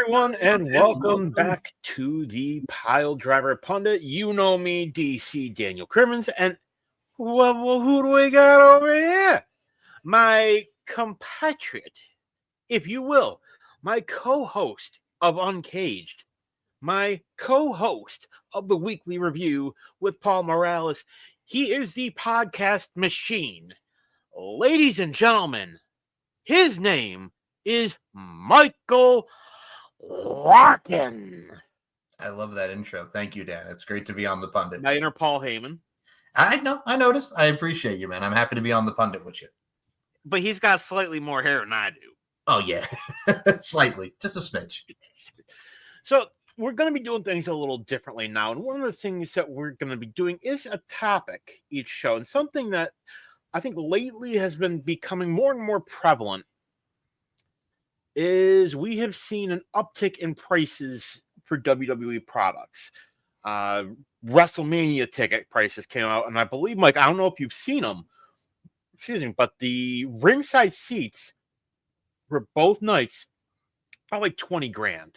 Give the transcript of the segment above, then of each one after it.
everyone, and welcome back to the Piledriver Pundit. You know me, DC Daniel Crimmins, and well, who do we got over here? My compatriot, if you will, my co-host of Uncaged, my co-host of the Weekly Review with Paul Morales. He is the podcast machine. Ladies and gentlemen, his name is Michael Larkin. I love that intro. Thank you, Dan. It's great to be on the Pundit. My inner Paul Heyman. I know. I noticed. I appreciate you, man. I'm happy to be on the Pundit with you. But he's got slightly more hair than I do. Oh, yeah. Slightly. Just a smidge. So we're going to be doing things a little differently now. And one of the things that we're going to be doing is a topic each show. And something that I think lately has been becoming more and more prevalent is we have seen an uptick in prices for WWE products. WrestleMania ticket prices came out, and I believe, Mike, I don't know if you've seen them, but the ringside seats for both nights are like 20 grand.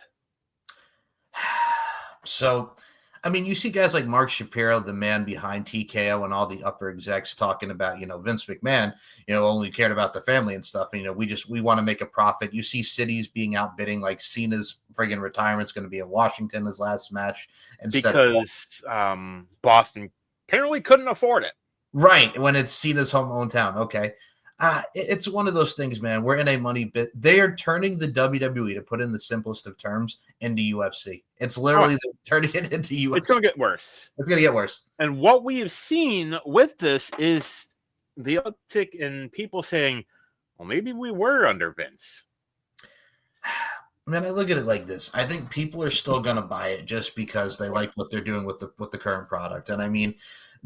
So, I mean, you see guys like Mark Shapiro, the man behind TKO, and all the upper execs talking about, Vince McMahon, only cared about the family and stuff. And, we want to make a profit. You see cities being outbidding, like Cena's friggin' retirement's going to be in Washington, his last match. Because Boston apparently couldn't afford it. Right, when it's Cena's hometown. Okay. It's one of those things, man. We're in a money bit. They are turning the WWE, to put in the simplest of terms, into UFC. It's literally turning it into UFC. It's going to get worse. It's going to get worse. And what we have seen with this is the uptick in people saying, well, maybe we were under Vince. Man, I look at it like this. I think people are still going to buy it just because they like what they're doing with the current product. And I mean,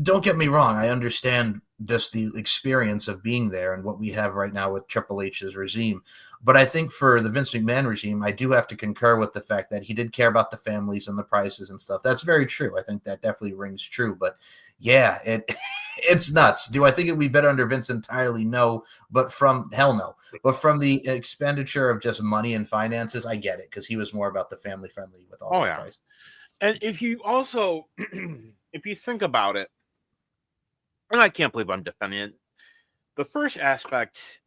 don't get me wrong. I understand the experience of being there and what we have right now with Triple H's regime. But I think for the Vince McMahon regime, I do have to concur with the fact that he did care about the families and the prices and stuff. That's very true. I think that definitely rings true. But yeah, it's nuts. Do I think it would be better under Vince entirely? No. But hell no. But from the expenditure of just money and finances, I get it, because he was more about the family friendly with all the prices. And if you also, if you think about it, and I can't believe I'm defending it, the first aspect,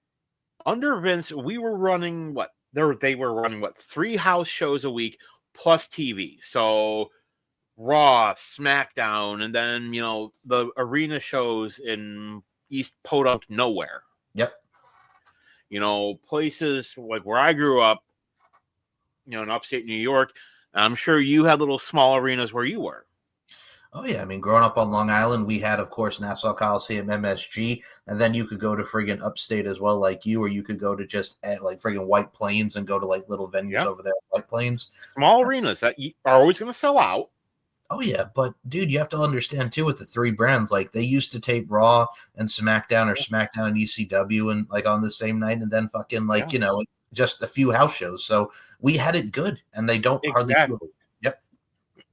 under Vince, we were running they were running 3 house shows a week plus TV. So Raw, SmackDown, and then, the arena shows in East Podunk nowhere. Yep. Places like where I grew up, in upstate New York. I'm sure you had little small arenas where you were. Oh, yeah. I mean, growing up on Long Island, we had, of course, Nassau Coliseum, MSG, and then you could go to friggin' upstate as well, like you, or you could go to just like friggin' White Plains and go to like little venues over there, White Plains. Small arenas that are always going to sell out. Oh, yeah. But, dude, you have to understand, too, with the 3 brands, like they used to tape Raw and SmackDown or SmackDown and ECW and like on the same night, and then fucking just a few house shows. So we had it good, and they don't hardly do it. Yep.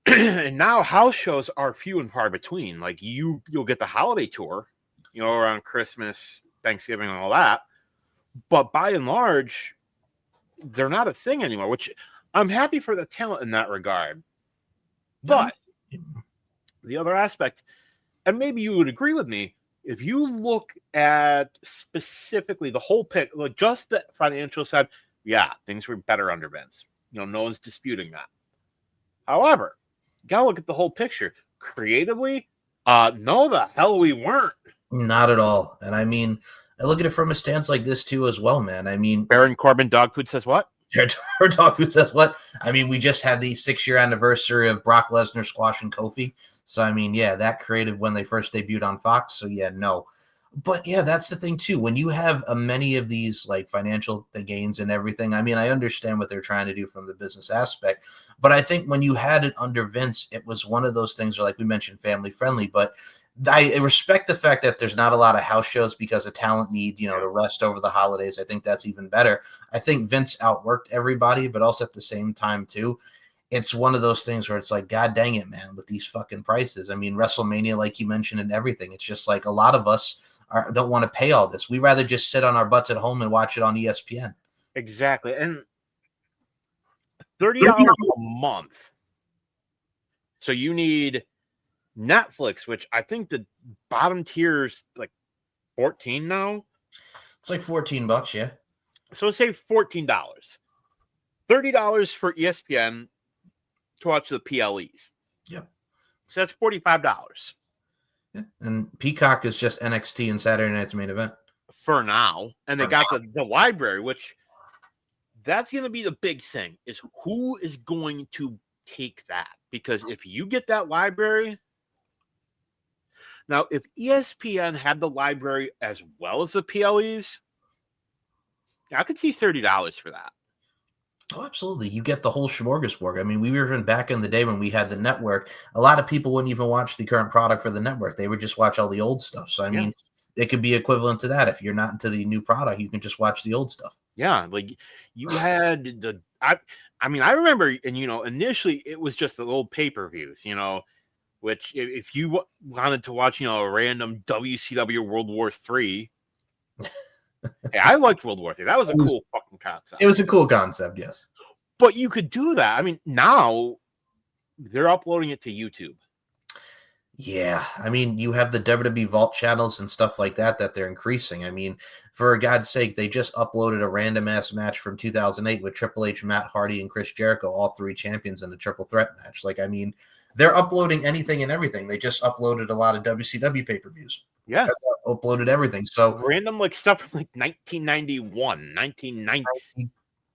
And now house shows are few and far between. Like you'll get the holiday tour, around Christmas, Thanksgiving, and all that. But by and large, they're not a thing anymore, which I'm happy for the talent in that regard. But the other aspect, and maybe you would agree with me, if you look at specifically the whole pick, like just the financial side, yeah, things were better under Vince. No one's disputing that. However, you gotta look at the whole picture. Creatively, no, the hell we weren't. Not at all. And I mean, I look at it from a stance like this too as well, man. I mean, Baron Corbin Dogfood says what? Dogfood says what? I mean, we just had the 6-year anniversary of Brock Lesnar squashing Kofi. So, I mean, yeah, that created when they first debuted on Fox. So, yeah, no. But, yeah, that's the thing, too. When you have many of these, like, financial gains and everything, I mean, I understand what they're trying to do from the business aspect. But I think when you had it under Vince, it was one of those things where, like we mentioned, family-friendly. But I respect the fact that there's not a lot of house shows because of talent need, to rest over the holidays. I think that's even better. I think Vince outworked everybody, but also at the same time, too, it's one of those things where it's like, God dang it, man, with these fucking prices. I mean, WrestleMania, like you mentioned, and everything. It's just like a lot of us don't want to pay all this. We rather just sit on our butts at home and watch it on ESPN. Exactly. And $30 a month. So you need Netflix, which I think the bottom tier is like 14 now. It's like $14, yeah. So say $14. $30 for ESPN to watch the PLEs. Yep. So that's $45. Yeah. And Peacock is just NXT and Saturday Night's Main Event. For now. And they got the library, which that's going to be the big thing, is who is going to take that? Because if you get that library, now if ESPN had the library as well as the PLEs, I could see $30 for that. Oh, absolutely. You get the whole smorgasbord. I mean, we were even back in the day when we had the network. A lot of people wouldn't even watch the current product for the network. They would just watch all the old stuff. So, I mean, it could be equivalent to that. If you're not into the new product, you can just watch the old stuff. Yeah, like you had the I mean, I remember, and initially it was just the old pay-per-views, which if you wanted to watch, a random WCW World War III. Hey, I liked World War III. That was a cool fucking concept. It was a cool concept, yes. But you could do that. I mean, now they're uploading it to YouTube. Yeah, I mean, you have the WWE Vault channels and stuff like that they're increasing. I mean, for God's sake, they just uploaded a random-ass match from 2008 with Triple H, Matt Hardy, and Chris Jericho, all three champions in a triple threat match. Like, I mean, they're uploading anything and everything. They just uploaded a lot of WCW pay-per-views. Yeah. Uploaded everything. So random stuff from 1991, 1990.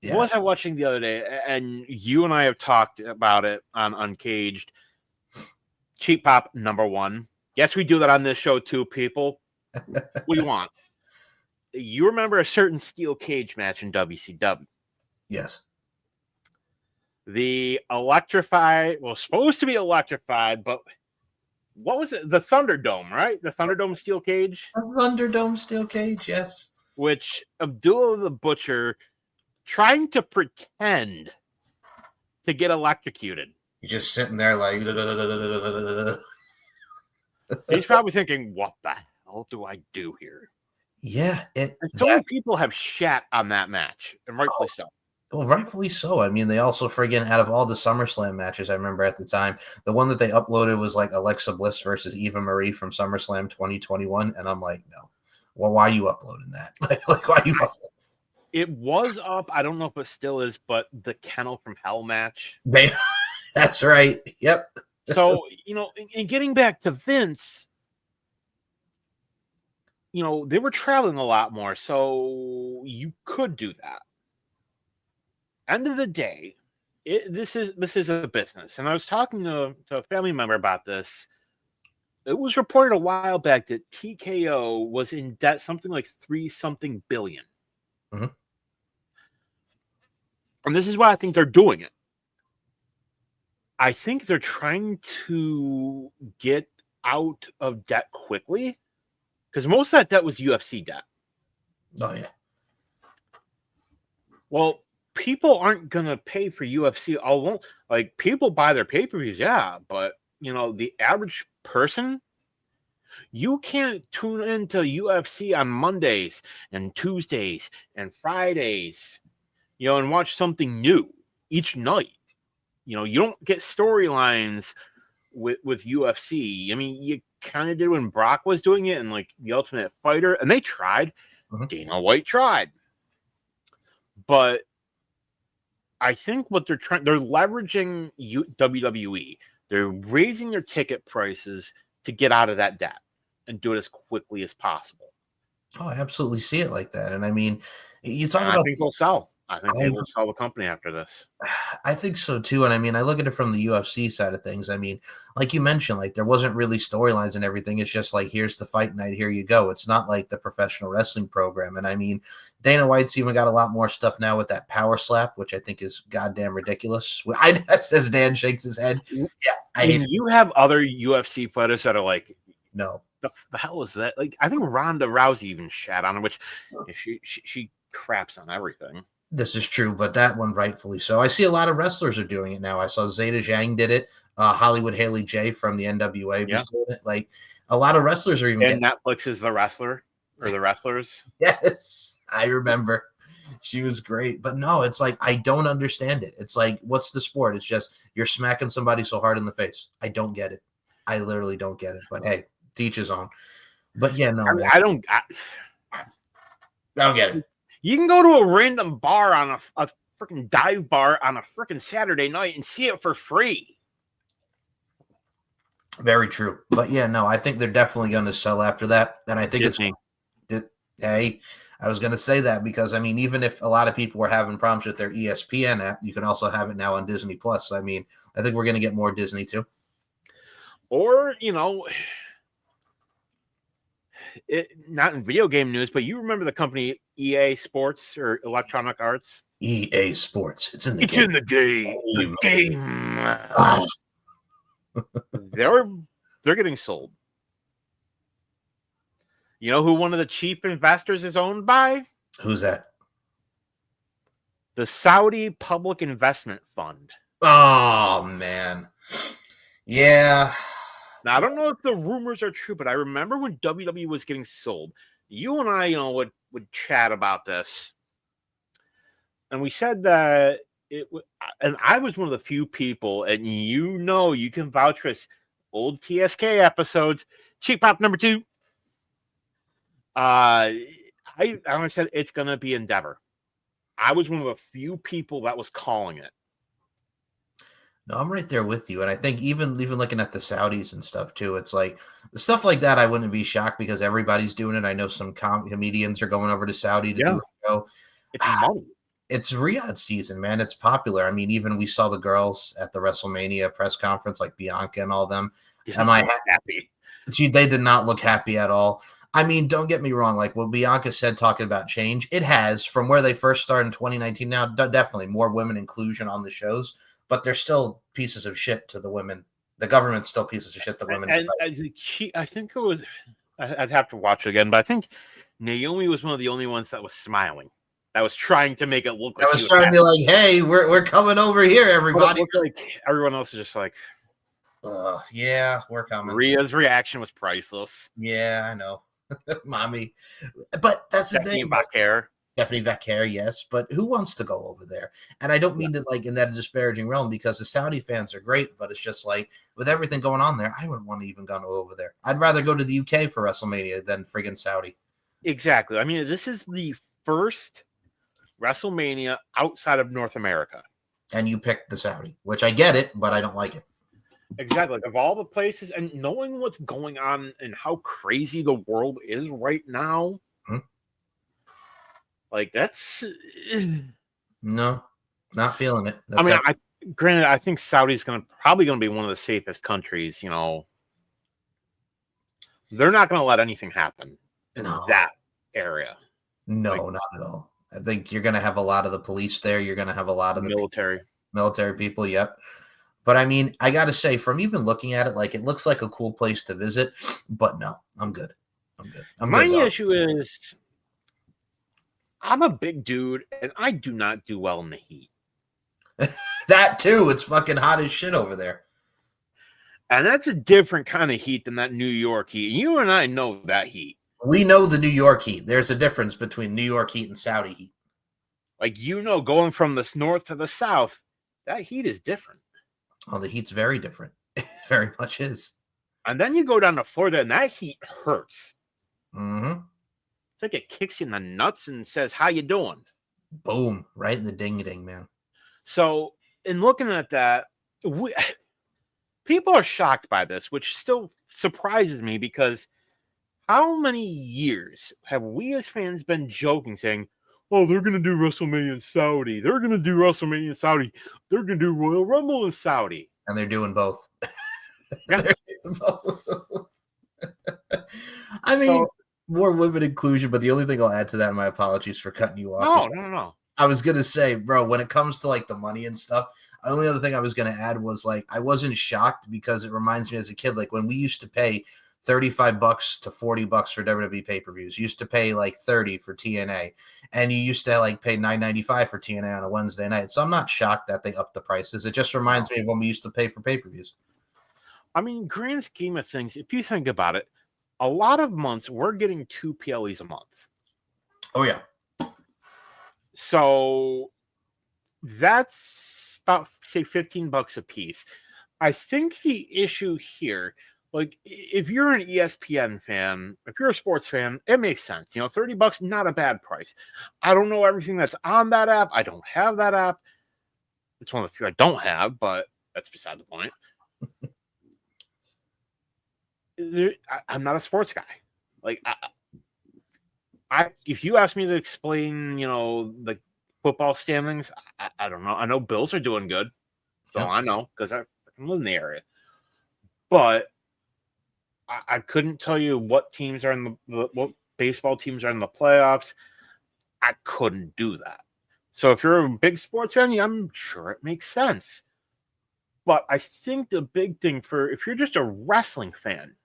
Yeah. What was I watching the other day? And you and I have talked about it on Uncaged. Cheap Pop #1. Yes, we do that on this show too, people. What do you want? You remember a certain steel cage match in WCW? Yes. The supposed to be electrified, but what was it? The Thunderdome, right? The Thunderdome steel cage? The Thunderdome steel cage, yes. Which Abdullah the Butcher trying to pretend to get electrocuted. You're just sitting there like... He's probably thinking, what the hell do I do here? Yeah. Many people have shat on that match, and rightfully so. Well, rightfully so. I mean, they also, out of all the SummerSlam matches I remember at the time, the one that they uploaded was like Alexa Bliss versus Eva Marie from SummerSlam 2021. And I'm like, no. Well, why are you uploading that? like why are you uploading? It was up. I don't know if it still is, but the Kennel from Hell match. That's right. Yep. So, in getting back to Vince, they were traveling a lot more, so you could do that. End of the day, this is a business. And I was talking to a family member about this. It was reported a while back that TKO was in debt something like $3-something billion. Mm-hmm. And this is why I think they're doing it. I think they're trying to get out of debt quickly, because most of that debt was UFC debt. Oh, yeah. Well, people aren't going to pay for UFC. People buy their pay-per-views, yeah, but, the average person, you can't tune into UFC on Mondays and Tuesdays and Fridays, and watch something new each night. You don't get storylines with UFC. I mean, you kind of did when Brock was doing it and the Ultimate Fighter, and they tried. Mm-hmm. Dana White tried. But I think what they're leveraging WWE. They're raising their ticket prices to get out of that debt and do it as quickly as possible. Oh, I absolutely see it like that. And I mean, you talk about... I think they'll sell. I think they will sell the company after this. I think so too. And I mean, I look at it from the UFC side of things. I mean, like you mentioned, there wasn't really storylines and everything. It's just here's the fight night. Here you go. It's not like the professional wrestling program. And I mean, Dana White's even got a lot more stuff now with that power slap, which I think is goddamn ridiculous. As Dan shakes his head. Yeah. I mean, you have other UFC fighters that are no, the hell is that? I think Ronda Rousey even shat on her, which she craps on everything. This is true, but that one rightfully so. I see a lot of wrestlers are doing it now. I saw Zeta Zhang did it. Hollywood Haley J from the NWA was doing it. A lot of wrestlers are even. And Netflix is the wrestler or the wrestlers. Yes, I remember. She was great. But no, it's like, I don't understand it. It's like, what's the sport? It's just you're smacking somebody so hard in the face. I don't get it. I literally don't get it. But hey, teach his own. But yeah, no, man. I don't. I don't get it. You can go to a random bar on a freaking dive bar on a freaking Saturday night and see it for free. Very true. But yeah, no, I think they're definitely going to sell after that. And I think Disney. Hey, I was going to say that because, I mean, even if a lot of people were having problems with their ESPN app, you can also have it now on Disney Plus. I mean, I think we're going to get more Disney too. Or, not in video game news, but you remember the company EA Sports or Electronic Arts? EA Sports. It's in the It's game. in the game. The game. Ah. They're getting sold. You know who one of the chief investors is owned by? Who's that? The Saudi Public Investment Fund. Oh, man. Yeah. Now, I don't know if the rumors are true, but I remember when WWE was getting sold, you and I, would chat about this. And we said that and I was one of the few people, and you can vouch for this, old TSK episodes, Cheap Pop number 2. I said it's going to be Endeavor. I was one of the few people that was calling it. No, I'm right there with you. And I think even looking at the Saudis and stuff too, it's like stuff like that. I wouldn't be shocked because everybody's doing it. I know some comedians are going over to Saudi to do a show. It's money. It's Riyadh season, man. It's popular. I mean, even we saw the girls at the WrestleMania press conference, like Bianca and all them. Am I happy? They did not look happy at all. I mean, don't get me wrong. Like what Bianca said, talking about change, it has from where they first started in 2019. Now, definitely more women inclusion on the shows, but they're still pieces of shit to the women. The government's still pieces of shit to women. And I think it was. I'd have to watch it again, but I think Naomi was one of the only ones that was smiling. That was trying to make it look like I was trying to be like, hey, we're coming over here, everybody. Like everyone else is just like, yeah, we're coming. Rhea's reaction was priceless. Yeah, I know. Mommy. But that's Stephanie the thing. Stephanie Vaquer, yes. But who wants to go over there? And I don't mean to like in that disparaging realm because the Saudi fans are great, but it's just like with everything going on there, I wouldn't want to even go over there. I'd rather go to the UK for WrestleMania than friggin' Saudi. Exactly. I mean, this is the first WrestleMania outside of North America. And you picked the Saudi, which I get it, but I don't like it. Exactly. Like, of all the places and knowing what's going on and how crazy the world is right now, like that's no, not feeling it. Granted, I think Saudi's probably going to be one of the safest countries. They're not going to let anything happen in that area. No, not at all. I think you're going to have a lot of the police there. You're going to have a lot of the military people. Yep. But I mean, I got to say, from even looking at it, like it looks like a cool place to visit. But no, I'm good. My issue is I'm a big dude, and I do not do well in the heat. That too. It's fucking hot as shit over there. And that's a different kind of heat than that New York heat. You and I know that heat. We know the New York heat. There's a difference between New York heat and Saudi heat. Like, going from the north to the south, that heat is different. Oh, the heat's very different. It very much is. And then you go down to Florida, and that heat hurts. Mm-hmm. It's like it kicks you in the nuts and says, how you doing? Boom. Right in the ding-a-ding, man. So, in looking at that, people are shocked by this, which still surprises me because how many years have we as fans been joking, saying, oh, they're going to do WrestleMania in Saudi. They're going to do WrestleMania in Saudi. They're going to do Royal Rumble in Saudi. And they're doing both. I mean, more women inclusion, but the only thing I'll add to that, and my apologies for cutting you off. No. I was going to say, bro, when it comes to like the money and stuff, the only other thing I was going to add was like, I wasn't shocked because it reminds me as a kid, like when we used to pay $35 to $40 for WWE pay-per-views. You used to pay like $30 for TNA, and you used to like pay $9.95 for TNA on a Wednesday night. So I'm not shocked that they upped the prices. It just reminds me of when we used to pay for pay-per-views. I mean, grand scheme of things, if you think about it, a lot of months we're getting 2 PLEs a month. Oh yeah. So that's about, say, $15 a piece. I think the issue here, like, if you're an ESPN fan, if you're a sports fan, it makes sense. $30, not a bad price. I don't know everything that's on that app. I don't have that app. It's one of the few I don't have, but that's beside the point. I'm not a sports guy. Like, if you ask me to explain, the football standings, I don't know. I know Bills are doing good. So I know because I live in the area. But I couldn't tell you what teams are in what baseball teams are in the playoffs. I couldn't do that. So if you're a big sports fan, yeah, I'm sure it makes sense. But I think the big thing if you're just a wrestling fan,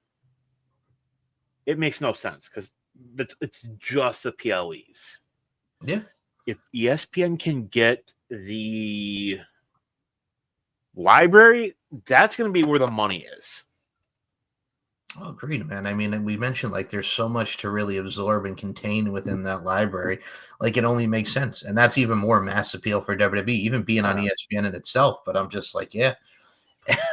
it makes no sense because it's just the PLEs. Yeah. If ESPN can get the library, that's going to be where the money is. Oh, agreed, man. I mean, we mentioned like there's so much to really absorb and contain within that library. Like it only makes sense. And that's even more mass appeal for WWE, even being on ESPN in itself. But I'm just like, yeah,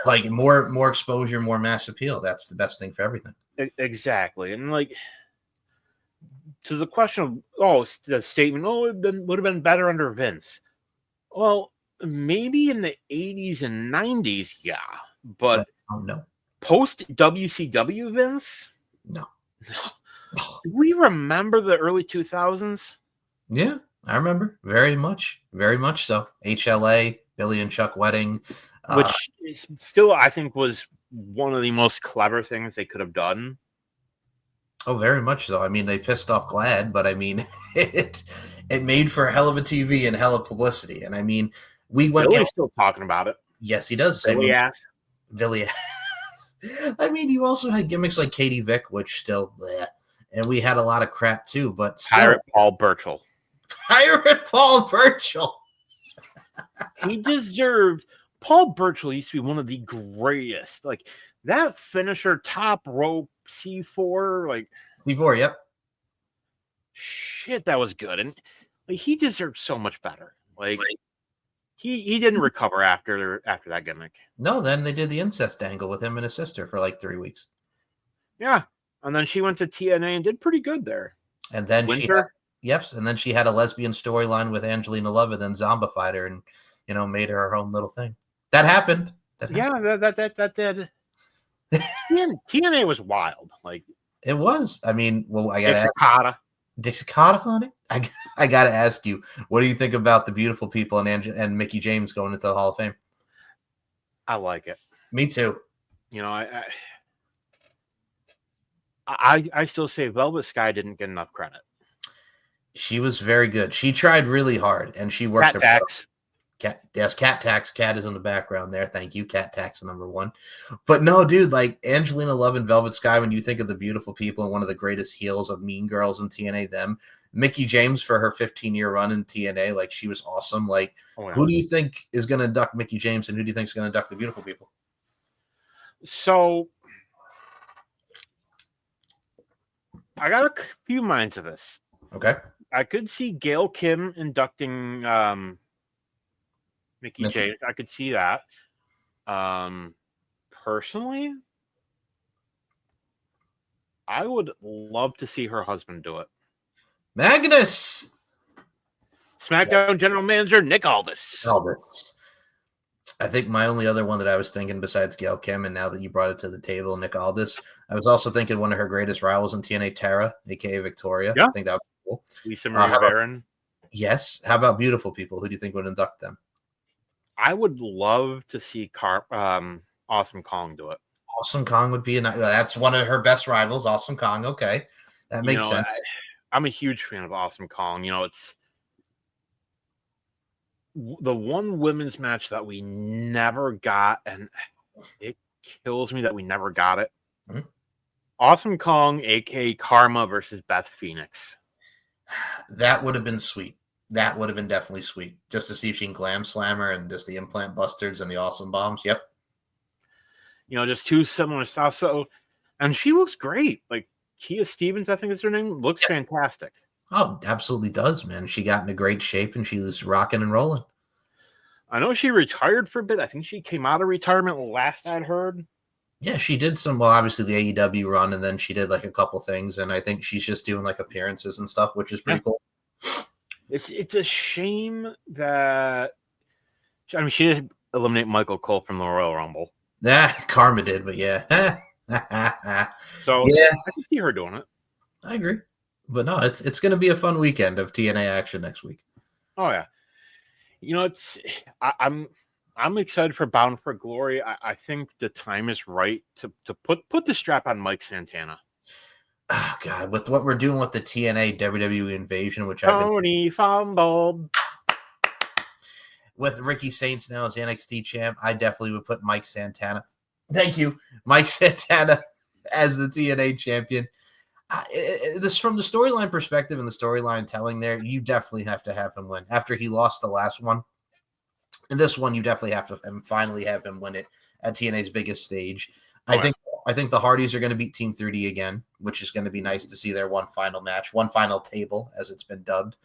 like more exposure, more mass appeal. That's the best thing for everything. Exactly. And like to the question of, the statement, it would have been better under Vince. Well, maybe in the 80s and 90s, yeah. But no. Post WCW Vince? No. Do we remember the early 2000s? Yeah, I remember. Very much so. HLA, Billy and Chuck Wedding. Which still, I think, was one of the most clever things they could have done. Oh, very much so. I mean, they pissed off Glad, but I mean, it made for a hell of a TV and hell of publicity. And I mean, we went. Billy's still talking about it. Yes, he does. Billy ass. Billy. I mean, you also had gimmicks like Katie Vick, which still, bleh. And we had a lot of crap too. But still, Pirate Paul Burchill. He deserved. Paul Burchill used to be one of the greatest. Like that finisher, top rope C4, like C4, yep. Shit, that was good, and like, he deserved so much better. Like he didn't recover after that gimmick. No, then they did the incest angle with him and his sister for like 3 weeks. Yeah, and then she went to TNA and did pretty good there. And then she had a lesbian storyline with Angelina Love and then zombified her and made her own little thing. That happened. That did. TNA was wild. Like it was. I mean, well, I got Dixicata on it. I got to ask you, what do you think about the beautiful people and Mickie James going into the Hall of Fame? I like it. Me too. I still say Velvet Sky didn't get enough credit. She was very good. She tried really hard, and she worked. Cat Tax. Cat Tax. Cat is in the background there. Thank you, Cat Tax, #1. But no, dude, like Angelina Love and Velvet Sky, when you think of the beautiful people and one of the greatest heels of Mean Girls in TNA, them. Mickie James for her 15-year run in TNA, like she was awesome. Like, who do you think is going to induct Mickie James, and who do you think is going to induct the beautiful people? So, I got a few minds of this. Okay. I could see Gail Kim inducting Mickie James. I could see that. Personally, I would love to see her husband do it. Magnus! SmackDown General Manager Nick Aldis. I think my only other one that I was thinking besides Gail Kim, and now that you brought it to the table, Nick Aldis, I was also thinking one of her greatest rivals in TNA, Tara, a.k.a. Victoria. Yeah. I think that was cool. Lisa Marie Varon. Yes. How about beautiful people? Who do you think would induct them? I would love to see Awesome Kong do it. Awesome Kong would be that's one of her best rivals, Awesome Kong. Okay. That makes sense. I'm a huge fan of Awesome Kong. It's the one women's match that we never got, and it kills me that we never got it. Mm-hmm. Awesome Kong, aka Karma versus Beth Phoenix. That would have been sweet. That would have been definitely sweet. Just to see if she can glam slam her and just the implant busters and the awesome bombs. Yep. Just two similar styles. So, and she looks great. Like Kia Stevens, I think is her name, looks fantastic. Oh, absolutely does, man. She got into great shape and she's rocking and rolling. I know she retired for a bit. I think she came out of retirement last I'd heard. Yeah, she did some, well, obviously the AEW run, and then she did like a couple things, and I think she's just doing like appearances and stuff, which is pretty cool. It's a shame that, I mean, she did eliminate Michael Cole from the Royal Rumble. Yeah, Karma did, but yeah. So yeah, I can see her doing it. I agree. But no, it's going to be a fun weekend of TNA action next week. Oh yeah, you know, I'm excited for Bound for Glory. I think the time is right to put the strap on Mike Santana. Oh God, with what we're doing with the TNA WWE Invasion, which Tony fumbled. With Ricky Saints now as NXT champ, I definitely would put Mike Santana. Thank you, Mike Santana, as the TNA champion. This from the storyline perspective and the storyline telling there, you definitely have to have him win after he lost the last one. And this one, you definitely have to finally have him win it at TNA's biggest stage. I think the Hardys are going to beat Team 3D again, which is going to be nice to see their one final match, one final table, as it's been dubbed.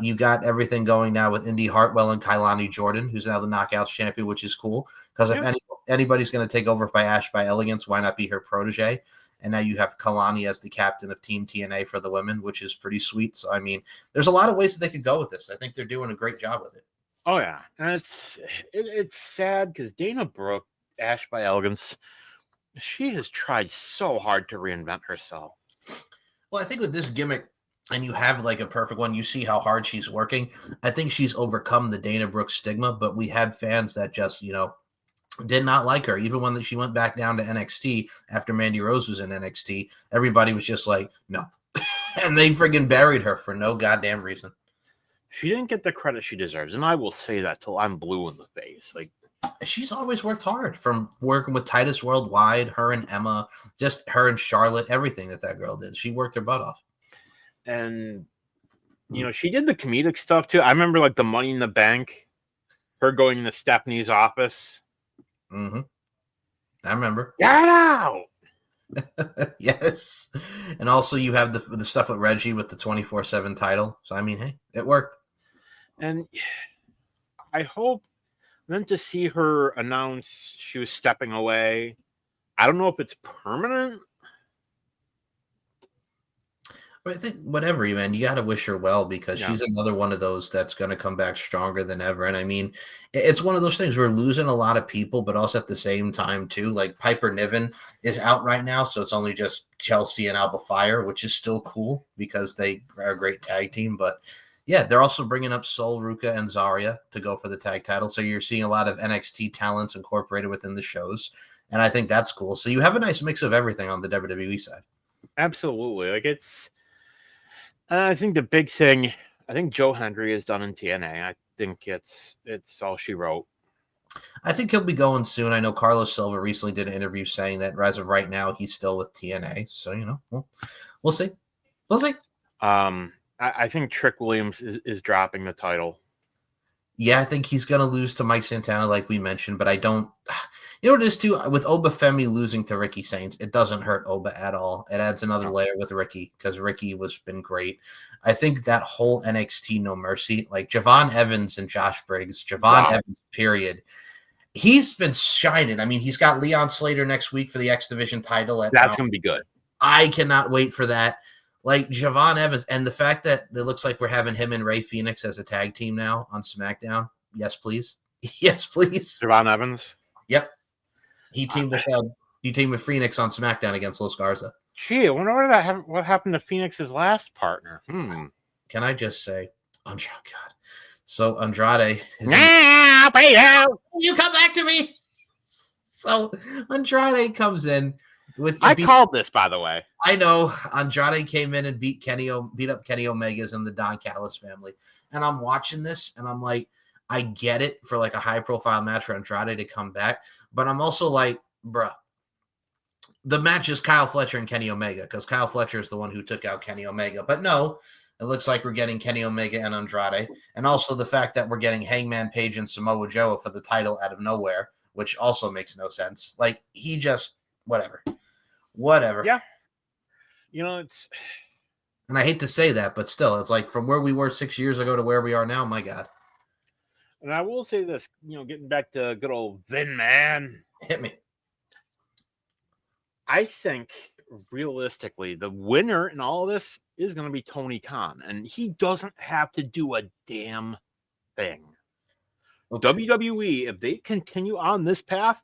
You got everything going now with Indy Hartwell and Kailani Jordan, who's now the Knockouts champion, which is cool. Because if anybody's going to take over by Ash by Elegance, why not be her protege? And now you have Kalani as the captain of Team TNA for the women, which is pretty sweet. So, I mean, there's a lot of ways that they could go with this. I think they're doing a great job with it. Oh, yeah. And it's sad because Dana Brooke, Ash by Elegance, she has tried so hard to reinvent herself. Well, I think with this gimmick, and you have like a perfect one, you see how hard she's working. I think she's overcome the Dana Brooke stigma, but we had fans that just, did not like her. Even when she went back down to NXT after Mandy Rose was in NXT, everybody was just like, no. And they friggin' buried her for no goddamn reason. She didn't get the credit she deserves, and I will say that till I'm blue in the face. Like, she's always worked hard, from working with Titus Worldwide, her and Emma, just her and Charlotte, everything that girl did. She worked her butt off. And, she did the comedic stuff too. I remember like the Money in the Bank, her going into Stephanie's office. Mm-hmm. I remember. Get out! Yes. And also you have the stuff with Reggie with the 24/7 title. So, I mean, hey, it worked. And I hope then to see her announce she was stepping away. I don't know if it's permanent. But I think whatever, man, you got to wish her well, because she's another one of those that's going to come back stronger than ever. And I mean, it's one of those things, we're losing a lot of people, but also at the same time too, like Piper Niven is out right now. So it's only just Chelsea and Alba Fire, which is still cool because they are a great tag team. But yeah, they're also bringing up Sol, Ruka, and Zarya to go for the tag title. So you're seeing a lot of NXT talents incorporated within the shows. And I think that's cool. So you have a nice mix of everything on the WWE side. Absolutely. Like I think the big thing, I think Joe Hendry is done in TNA. I think it's all she wrote. I think he'll be going soon. I know Carlos Silva recently did an interview saying that as of right now, he's still with TNA. So, we'll see. We'll see. I think Trick Williams is dropping the title. Yeah, I think he's going to lose to Mike Santana, like we mentioned, but I don't. You know what it is, too? With Oba Femi losing to Ricky Saints, it doesn't hurt Oba at all. It adds another layer with Ricky, because Ricky was been great. I think that whole NXT No Mercy, like Javon Evans and Josh Briggs, Evans, period. He's been shining. I mean, he's got Leon Slater next week for the X Division title. That's going to be good. I cannot wait for that. Like Javon Evans, and the fact that it looks like we're having him and Ray Phoenix as a tag team now on SmackDown. Yes, please. Yes, please. Javon Evans. Yep. He teamed with Phoenix on SmackDown against Los Garza. Gee, I wonder what happened to Phoenix's last partner. Can I just say, oh God. So Andrade is you come back to me. So Andrade comes in. I called this, by the way. I know. Andrade came in and beat up Kenny Omega's and the Don Callis family. And I'm watching this, and I'm like, I get it for like a high-profile match for Andrade to come back. But I'm also like, bruh, the match is Kyle Fletcher and Kenny Omega, because Kyle Fletcher is the one who took out Kenny Omega. But no, it looks like we're getting Kenny Omega and Andrade. And also the fact that we're getting Hangman Page and Samoa Joe for the title out of nowhere, which also makes no sense. Like, he just, whatever. Yeah. And I hate to say that, but still, it's like from where we were 6 years ago to where we are now. My God, And I will say this, getting back to good old Vin Man, hit me. I think realistically, the winner in all of this is going to be Tony Khan, and he doesn't have to do a damn thing. Okay. WWE, if they continue on this path,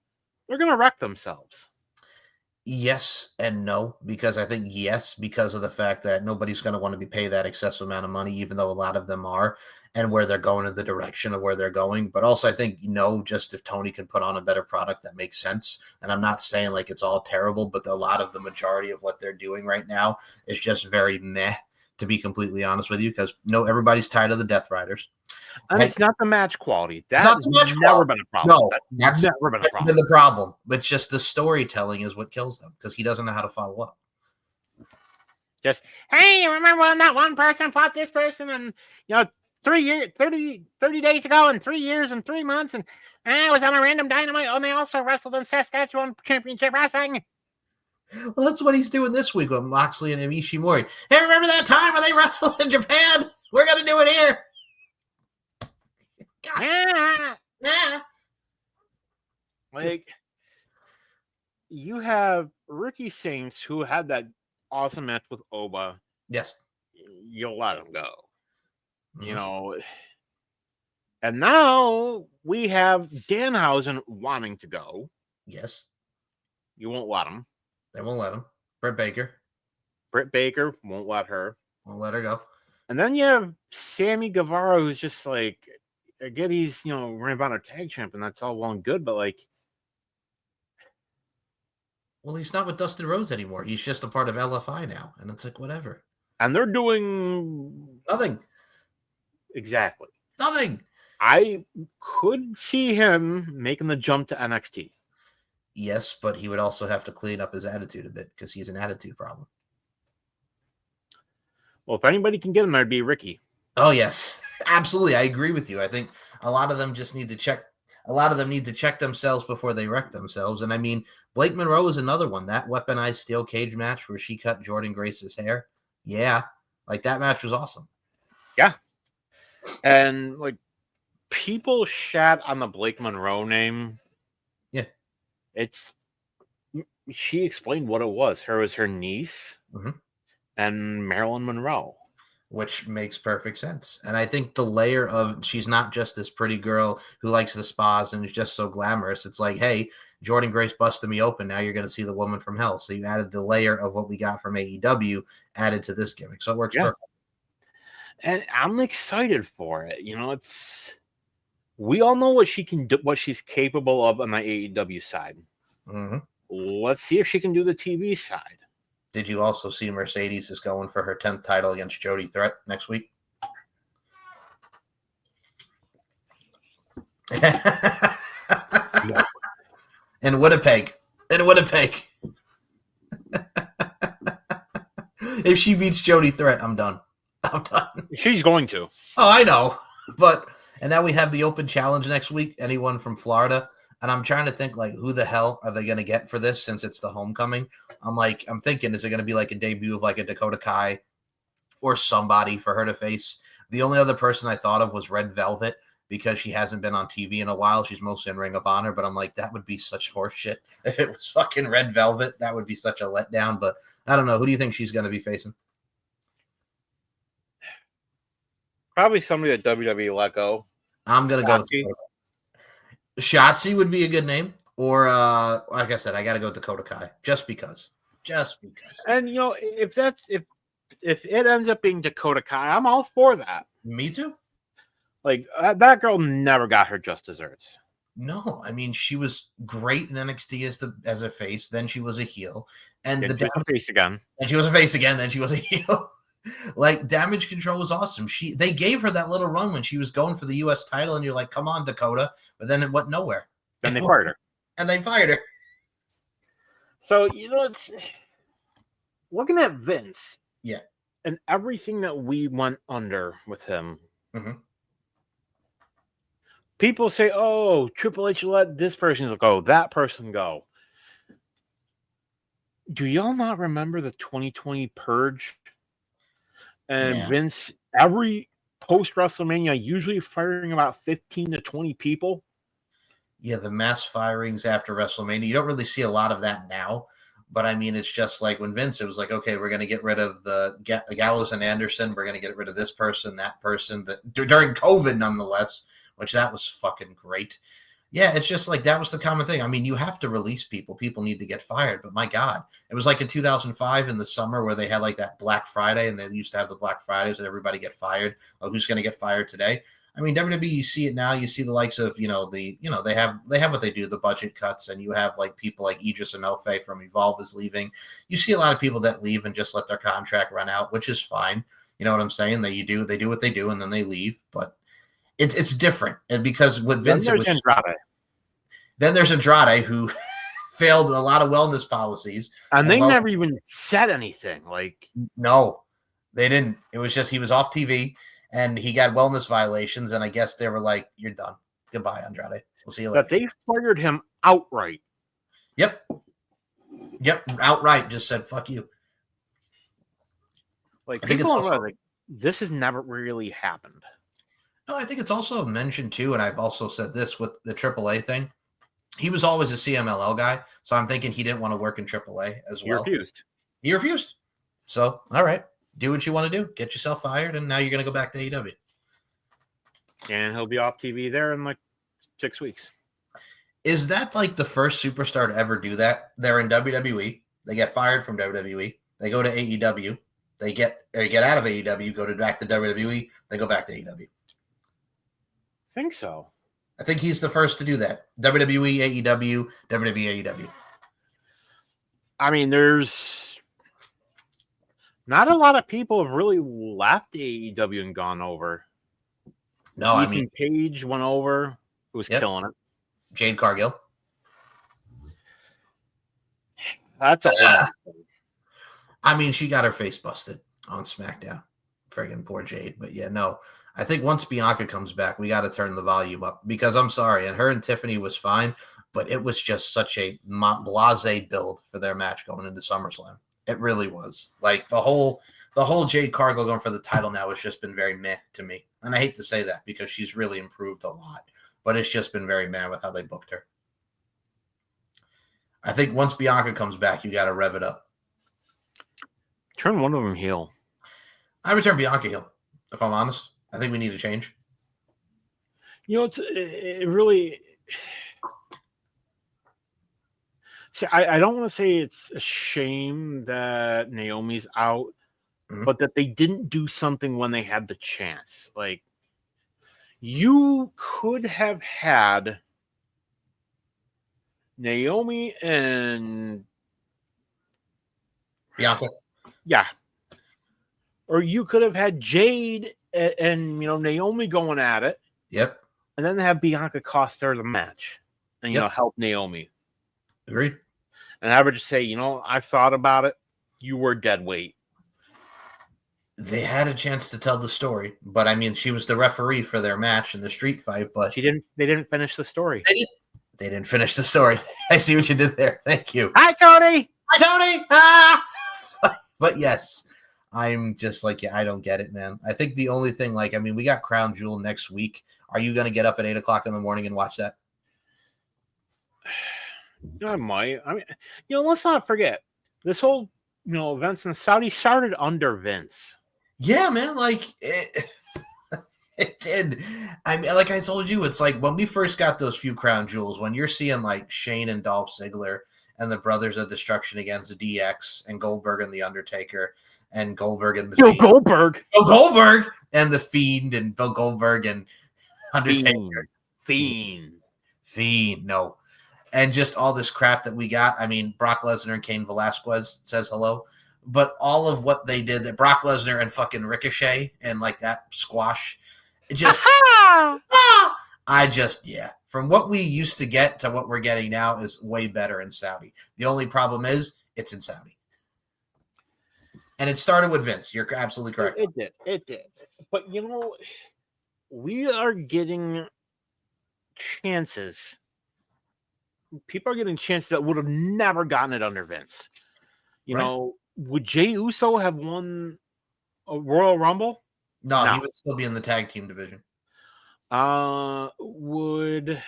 they're going to wreck themselves. Yes and no, because I think yes, because of the fact that nobody's going to want to be paid that excessive amount of money, even though a lot of them are, and where they're going in the direction of where they're going. But also, I think no, just if Tony can put on a better product that makes sense. And I'm not saying like it's all terrible, but a lot of the majority of what they're doing right now is just very meh. To be completely honest with you, because everybody's tired of the Death Riders. And it's not the match quality. It's not That's the match never quality. been a problem. No, that's never been a problem. The problem. But just the storytelling is what kills them because he doesn't know how to follow up. Just, hey, remember when that one person fought this person and, 30 days ago and 3 years and 3 months and I was on a random Dynamite and they also wrestled in Saskatchewan Championship Wrestling. Well, that's what he's doing this week with Moxley and Ishimori. Hey, remember that time when they wrestled in Japan? We're going to do it here. Yeah. Like, you have Ricky Saints who had that awesome match with Oba. Yes. You'll let him go. Mm-hmm. And now we have Danhausen wanting to go. Yes. You won't let him. They won't let him. Britt Baker won't let her. Won't let her go. And then you have Sammy Guevara, who's just like, again, he's, Ring of Honor tag champion. That's all well and good, but like. Well, he's not with Dustin Rhodes anymore. He's just a part of LFI now. And it's like, whatever. And they're doing nothing. Exactly. Nothing. I could see him making the jump to NXT. Yes, but he would also have to clean up his attitude a bit because he's an attitude problem. Well, if anybody can get him there, it'd be Ricky. Oh, yes. Absolutely. I agree with you. I think a lot of them just need to check. A lot of them need to check themselves before they wreck themselves. And I mean, Blake Monroe is another one. That weaponized steel cage match where she cut Jordan Grace's hair. Yeah. Like that match was awesome. Yeah. And like people shat on the Blake Monroe name. Yeah. She explained what it was. Her was her niece and Marilyn Monroe. Which makes perfect sense. And I think the layer of she's not just this pretty girl who likes the spas and is just so glamorous. It's like, hey, Jordan Grace busted me open. Now you're going to see the woman from hell. So you added the layer of what we got from AEW added to this gimmick. So it works perfect. And I'm excited for it. We all know what she can do, what she's capable of on the AEW side. Mm-hmm. Let's see if she can do the TV side. Did you also see Mercedes is going for her 10th title against Jody Threat next week? No. In Winnipeg. If she beats Jody Threat, I'm done. She's going to. Oh, I know. And now we have the open challenge next week. Anyone from Florida. And I'm trying to think, like, who the hell are they going to get for this since it's the homecoming? I'm thinking, is it going to be like a debut of like a Dakota Kai or somebody for her to face? The only other person I thought of was Red Velvet because she hasn't been on TV in a while. She's mostly in Ring of Honor, but I'm like, that would be such horseshit. If it was fucking Red Velvet, that would be such a letdown. But I don't know. Who do you think she's going to be facing? Probably somebody that WWE let go. I'm going to go with Shotzi would be a good name. Or, like I said, I got to go with Dakota Kai. Just because. And, if it ends up being Dakota Kai, I'm all for that. Me too. Like, that girl never got her just desserts. No, I mean, she was great in NXT as a face. Then she was a heel. And she was a face again. And she was a face again. Then she was a heel. Like, Damage Control was awesome. They gave her that little run when she was going for the U.S. title, and you're like, come on, Dakota. But then it went nowhere. Then they fired her. And they fired her. So, it's looking at Vince. Yeah. And everything that we went under with him. Mm-hmm. People say, oh, Triple H let this person go, that person go. Do y'all not remember the 2020 purge? And Yeah. Vince, every post WrestleMania, usually firing about 15 to 20 people. Yeah, the mass firings after WrestleMania. You don't really see a lot of that now. But I mean, it's just like when Vince, it was like, okay, we're going to get rid of the Gallows and Anderson. We're going to get rid of this person, that person. During COVID, nonetheless, which that was fucking great. Yeah, it's just like that was the common thing. I mean, you have to release people. People need to get fired. But my God, it was like in 2005 in the summer where they had like that Black Friday, and they used to have the Black Fridays and everybody get fired. Oh, who's going to get fired today? I mean, WWE, you see it now. You see the likes of, they have what they do, the budget cuts, and you have like people like Idris Enofe from Evolve is leaving. You see a lot of people that leave and just let their contract run out, which is fine. You know what I'm saying? They do what they do, and then they leave. But it's different, and because with Vince, Then there's Andrade. Then there's Andrade who failed a lot of wellness policies, and they never even said anything. Like, no, they didn't. It was just he was off TV. And he got wellness violations, and I guess they were like, "You're done. Goodbye, Andrade. We'll see you later." But they fired him outright. Yep, outright. Just said, "Fuck you." Like, people don't realize, like, this has never really happened. No, I think it's also mentioned too, and I've also said this with the AAA thing. He was always a CMLL guy, so I'm thinking he didn't want to work in AAA as well. He refused. So, all right. Do what you want to do. Get yourself fired, and now you're going to go back to AEW. And he'll be off TV there in like 6 weeks. Is that like the first superstar to ever do that? They're in WWE. They get fired from WWE. They go to AEW. They get out of AEW, go back to WWE. They go back to AEW. I think so. I think he's the first to do that. WWE, AEW, WWE, AEW. I mean, there's not a lot of people have really left AEW and gone over. No, Ethan Page went over. It was killing it. Jade Cargill. That's a I mean, she got her face busted on SmackDown. Friggin' poor Jade. But yeah, no. I think once Bianca comes back, we got to turn the volume up because I'm sorry. And her and Tiffany was fine, but it was just such a blasé build for their match going into SummerSlam. It really was. Like the whole Jade Cargill going for the title now has just been very meh to me. And I hate to say that because she's really improved a lot, but it's just been very meh with how they booked her. I think once Bianca comes back, you got to rev it up. Turn one of them heel. I would turn Bianca heel, if I'm honest. I think we need a change. You know, it really. See, I don't want to say it's a shame that Naomi's out, but that they didn't do something when they had the chance. Like, you could have had Naomi and Bianca. Yeah. Or you could have had Jade and Naomi going at it. Yep. And then have Bianca cost her the match and help Naomi. Agreed. And I would just say, I thought about it. You were dead weight. They had a chance to tell the story, but I mean, she was the referee for their match in the street fight, but they didn't finish the story. They didn't finish the story. I see what you did there. Thank you. Hi, Tony. Hi, Tony. Ah! But yes, I'm just like, I don't get it, man. I think the only thing, we got Crown Jewel next week. Are you going to get up at 8:00 in the morning and watch that? I might. I mean, let's not forget this whole, events in Saudi started under Vince. Yeah, man. It did. I mean, like I told you, it's like when we first got those few Crown Jewels, when you're seeing like Shane and Dolph Ziggler and the Brothers of Destruction against the DX and Goldberg and the Undertaker and Goldberg and the Goldberg and the Fiend and Bill Goldberg and Undertaker. Fiend. No. And just all this crap that we got. I mean, Brock Lesnar and Cain Velasquez says hello. But all of what they did, that Brock Lesnar and fucking Ricochet and like that squash, it just, from what we used to get to what we're getting now is way better in Saudi. The only problem is it's in Saudi. And it started with Vince. You're absolutely correct. It did. But, we are getting chances. People are getting chances that would have never gotten it under Vince. Would Jey Uso have won Royal Rumble? No, No. he would still be in the tag team division. Would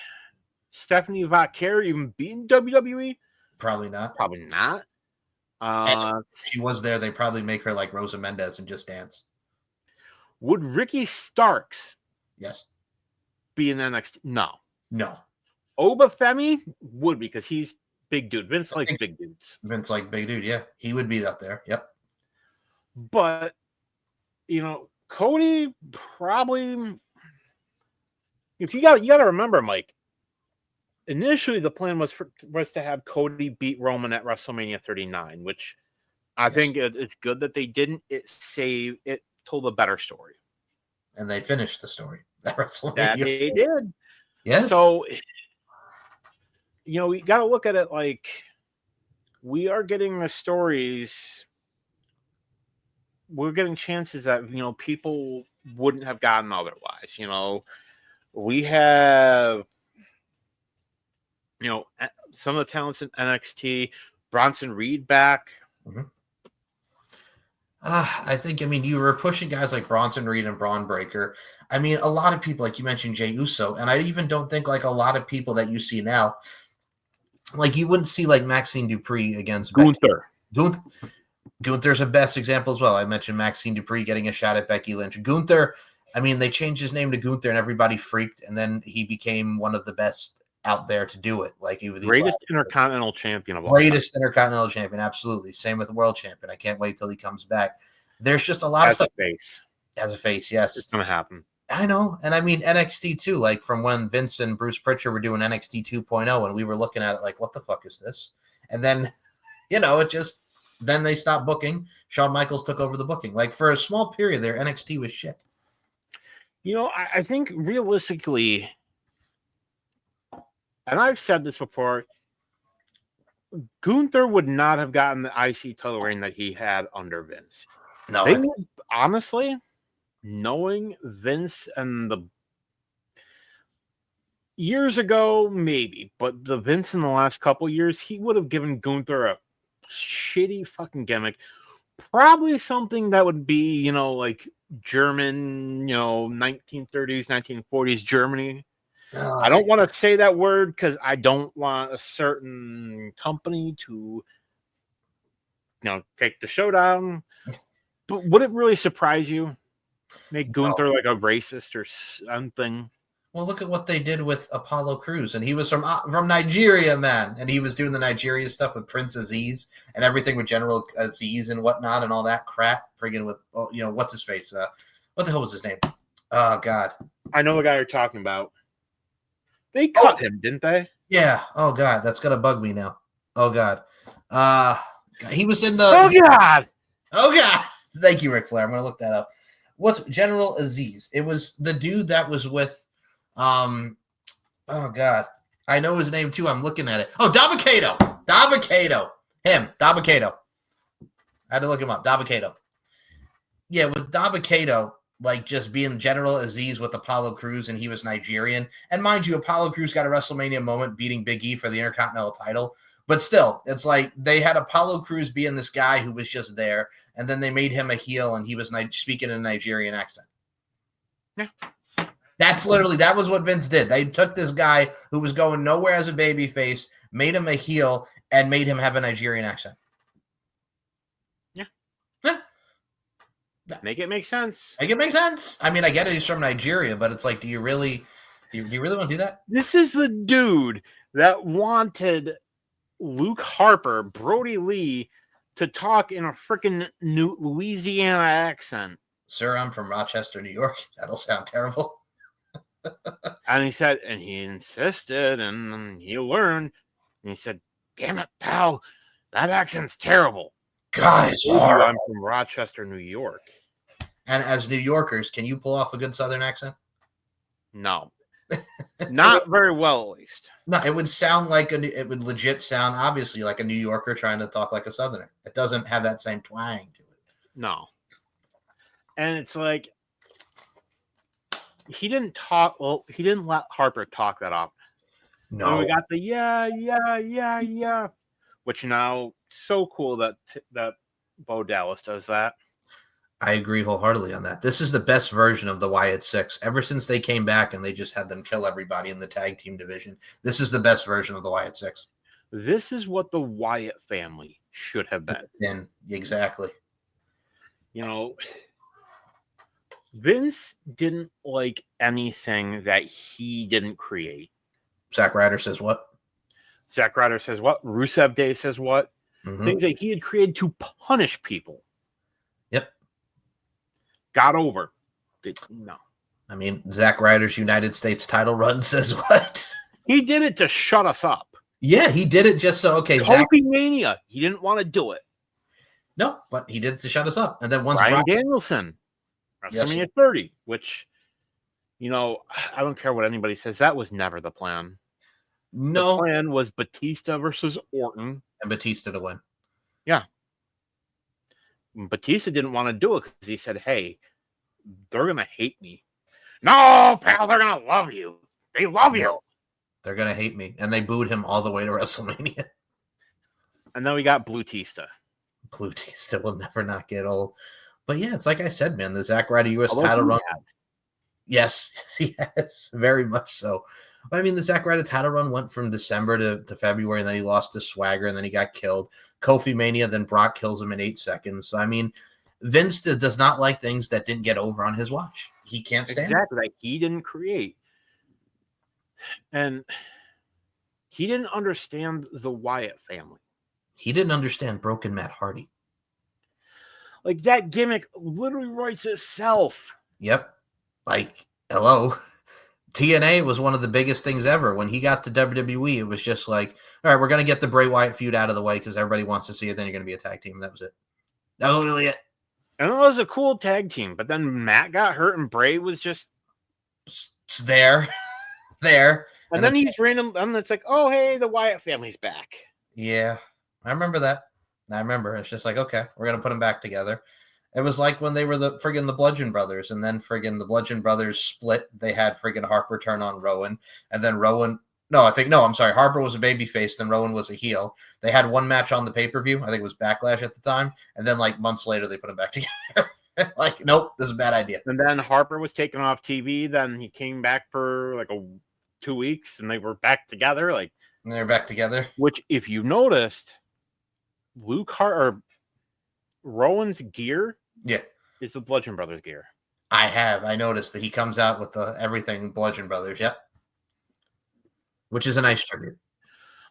Stephanie Vaquer even be in WWE? Probably not. Probably not. And if she was there, they'd probably make her like Rosa Mendez and just dance. Would Ricky Starks Yes. be in NXT? No. No. Obafemi would, because he's big dude. Vince likes big dudes. Vince like big dude, yeah. He would be up there. Yep. But, Cody probably. If you got to remember, Mike. Initially, the plan was to have Cody beat Roman at WrestleMania 39, which I think it's good that they didn't. It told a better story, and they finished the story at WrestleMania. That they did. Yes. So, we got to look at it like we are getting the stories. We're getting chances that people wouldn't have gotten otherwise. We have. Some of the talents in NXT, Bronson Reed back. Mm-hmm. I think, you were pushing guys like Bronson Reed and Braun Breaker. A lot of people, like you mentioned, Jey Uso, and I even don't think like a lot of people that you see now, like you wouldn't see like Maxine Dupree against Gunther. Gunther's the best example as well. I mentioned Maxine Dupree getting a shot at Becky Lynch. Gunther, they changed his name to Gunther and everybody freaked, and then he became one of the best out there to do it. Like greatest Intercontinental Champion of all greatest time. Intercontinental Champion, absolutely. Same with the World Champion. I can't wait till he comes back. There's just a lot of stuff. As a face, yes. It's going to happen. I know. And NXT too, like from when Vince and Bruce Pritchard were doing NXT 2.0 and we were looking at it like, what the fuck is this? And then, then they stopped booking. Shawn Michaels took over the booking. Like for a small period there, NXT was shit. I think realistically, and I've said this before, Gunther would not have gotten the IC title reign that he had under Vince. No, honestly, knowing Vince and the years ago, maybe, but the Vince in the last couple years, he would have given Gunther a shitty fucking gimmick. Probably something that would be, like German, 1930s, 1940s Germany. I don't want to say that word because I don't want a certain company to, take the show down. But would it really surprise you? Make Gunther like a racist or something? Well, look at what they did with Apollo Crews, and he was from Nigeria, man, and he was doing the Nigeria stuff with Prince Aziz and everything with General Aziz and whatnot and all that crap. Friggin' with what's his face? What the hell was his name? Oh God, I know the guy you're talking about. They cut him, didn't they? Yeah. Oh God, that's gonna bug me now. Oh God. He was in the. Oh God. Oh God. Thank you, Ric Flair. I'm gonna look that up. What's General Aziz? It was the dude that was with. Oh God, I know his name too. I'm looking at it. Oh, Dabba-Kato. Him. Dabba-Kato. I had to look him up. Dabba-Kato. Yeah, with Dabba-Kato. Like just being General Aziz with Apollo Crews, and he was Nigerian. And mind you, Apollo Crews got a WrestleMania moment beating Big E for the Intercontinental title. But still, it's like they had Apollo Crews being this guy who was just there, and then they made him a heel, and he was speaking in a Nigerian accent. Yeah. That was what Vince did. They took this guy who was going nowhere as a babyface, made him a heel, and made him have a Nigerian accent. Make it make sense. Make it make sense. I get it. He's from Nigeria, but it's like, do you really want to do that? This is the dude that wanted Luke Harper, Brody Lee, to talk in a freaking Louisiana accent. Sir, I'm from Rochester, New York. That'll sound terrible. And he said, and he insisted, and he learned, and he said, damn it, pal, that accent's terrible. God, it's horrible. I'm from Rochester, New York. And as New Yorkers, can you pull off a good Southern accent? No. Not very well, at least. No, it would sound like it would legit sound, obviously, like a New Yorker trying to talk like a Southerner. It doesn't have that same twang to it. No. And it's like, he didn't let Harper talk that up. No. And we got the yeah. Which now, so cool that Bo Dallas does that. I agree wholeheartedly on that. This is the best version of the Wyatt Six. Ever since they came back and they just had them kill everybody in the tag team division, this is the best version of the Wyatt Six. This is what the Wyatt family should have been. And exactly. You know, Vince didn't like anything that he didn't create. Zack Ryder says what? Zack Ryder says what? Rusev Day says what? Mm-hmm. Things that he had created to punish people. Yep. Got over. No. I mean, Zack Ryder's United States title run says what? He did it to shut us up. Yeah, he did it just so, okay. Kofi Mania. He didn't want to do it. No, but he did it to shut us up. And then once Bryan Danielson. WrestleMania 30, which, you know, I don't care what anybody says. That was never the plan. No. The plan was Batista versus Orton. And Batista to win. Yeah. Batista didn't want to do it because he said, hey, they're going to hate me. No, pal, they're going to love you. They love you. They're going to hate me. And they booed him all the way to WrestleMania. And then we got Blue Tista. Blue Tista will never not get old. But yeah, it's like I said, man, the Zack Ryder U.S. title run. Yes, he has. Very much so. But I mean, the Zack Ryder title run went from December to February, and then he lost to Swagger, and then he got killed. Kofi Mania, then Brock kills him in 8 seconds. So, I mean, Vince does not like things that didn't get over on his watch. He can't stand exactly like he didn't create. And he didn't understand the Wyatt family. He didn't understand Broken Matt Hardy. Like, that gimmick literally writes itself. Yep. Like, hello. TNA was one of the biggest things ever. When he got to WWE, it was just like, all right, we're going to get the Bray Wyatt feud out of the way because everybody wants to see it. Then you're going to be a tag team. That was it. That was literally it. And it was a cool tag team. But then Matt got hurt and Bray was just there. there. And then he's random. And it's like, oh, hey, the Wyatt family's back. Yeah. I remember that. I remember. It's just like, okay, we're going to put them back together. It was like when they were the Bludgeon Brothers, and then the Bludgeon Brothers split. They had Harper turn on Rowan, and then Harper was a babyface, then Rowan was a heel. They had one match on the pay-per-view. I think it was Backlash at the time, and then like months later they put them back together. Like, nope, this is a bad idea. And then Harper was taken off TV. Then he came back for like 2 weeks, and they were back together. And they're back together. Which, if you noticed, Rowan's gear. Yeah. Is the Bludgeon Brothers gear. I noticed that he comes out with everything Bludgeon Brothers. Yep. Which is a nice tribute.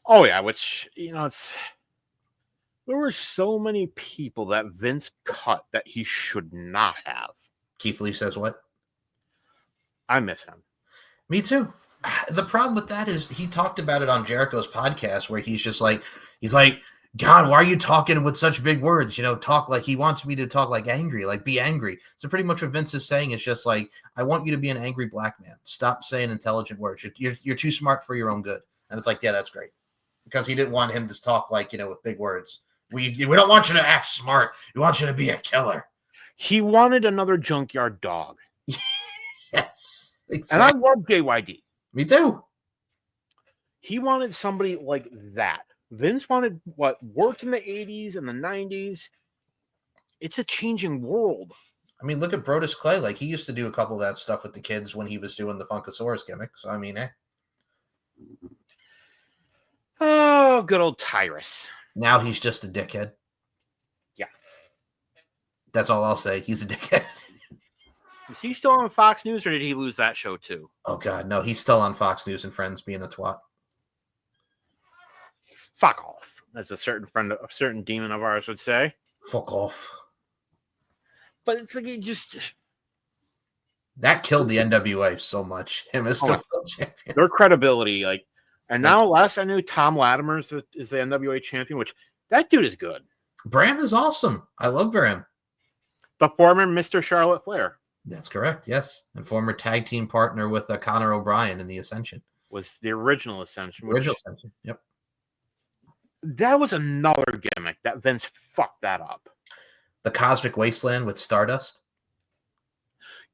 Oh, yeah. Which, there were so many people that Vince cut that he should not have. Keith Lee says what? I miss him. Me too. The problem with that is he talked about it on Jericho's podcast where he's like, God, why are you talking with such big words? Talk like he wants me to talk like angry, like be angry. So pretty much what Vince is saying is just like, I want you to be an angry black man. Stop saying intelligent words. You're too smart for your own good. And it's like, yeah, that's great. Because he didn't want him to talk like, with big words. We don't want you to act smart. We want you to be a killer. He wanted another junkyard dog. Yes. Exactly. And I love JYD. Me too. He wanted somebody like that. Vince wanted what worked in the 80s and the 90s. It's a changing world. I mean, look at Brodus Clay. Like, he used to do a couple of that stuff with the kids when he was doing the Funkasaurus gimmick. So, I mean, Oh, good old Tyrus. Now he's just a dickhead. Yeah. That's all I'll say. He's a dickhead. Is he still on Fox News, or did he lose that show too? Oh, God. No, he's still on Fox News and Friends being a twat. Fuck off. As a certain demon of ours would say. Fuck off. But it's like that killed the NWA so much. Him as the world champion. Their credibility, and now last I knew, Tom Latimer is the NWA champion, which that dude is good. Bram is awesome. I love Bram. The former Mr. Charlotte Flair. That's correct. Yes, and former tag team partner with Conor O'Brien in the Ascension. Was the original Ascension. Ascension. Yep. That was another gimmick that Vince fucked that up. The Cosmic Wasteland with Stardust.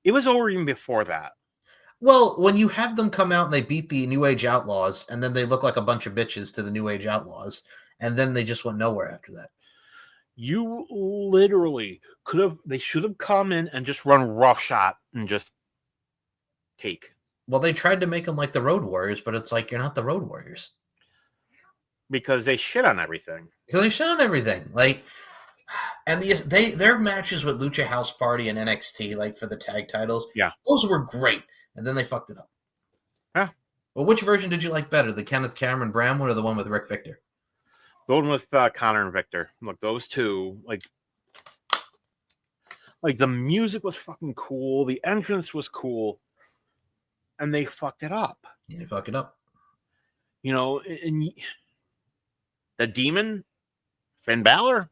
It was over even before that. Well, when you have them come out and they beat the New Age Outlaws, and then they look like a bunch of bitches to the New Age Outlaws, and then they just went nowhere after that. You literally could have. They should have come in and just run roughshod and just take. Well, they tried to make them like the Road Warriors, but it's like you're not the Road Warriors because they shit on everything. Because they shit on everything. Like, and their matches with Lucha House Party and NXT, like for the tag titles, Yeah, those were great. And then they fucked it up. Yeah. Well, which version did you like better, the Kenneth Cameron Bram one or the one with Rick Victor? the one with Connor and Victor. Look, those two, like the music was fucking cool, the entrance was cool, and they fucked it up. Yeah, they fuck it up. You know, and the Demon, Finn Balor.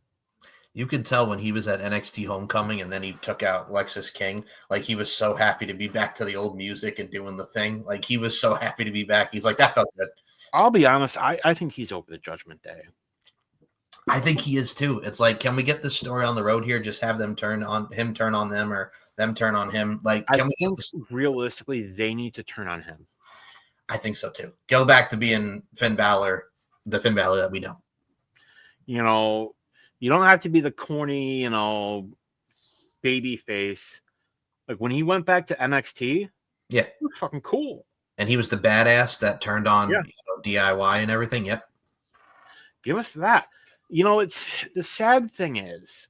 You could tell when he was at NXT Homecoming and then he took out Lexus King, like he was so happy to be back to the old music and doing the thing. Like he was so happy to be back. He's like, that felt good. I'll be honest, I think he's over the Judgment Day. I think he is too. It's like, can we get this story on the road here? Just have them turn on them, or them turn on him. Like, I think realistically, they need to turn on him. I think so too. Go back to being Finn Balor, the Finn Balor that we know. You know, you don't have to be the corny, baby face. Like when he went back to NXT, yeah, it was fucking cool. And he was the badass that turned on DIY and everything. Yep. Give us that. It's the sad thing is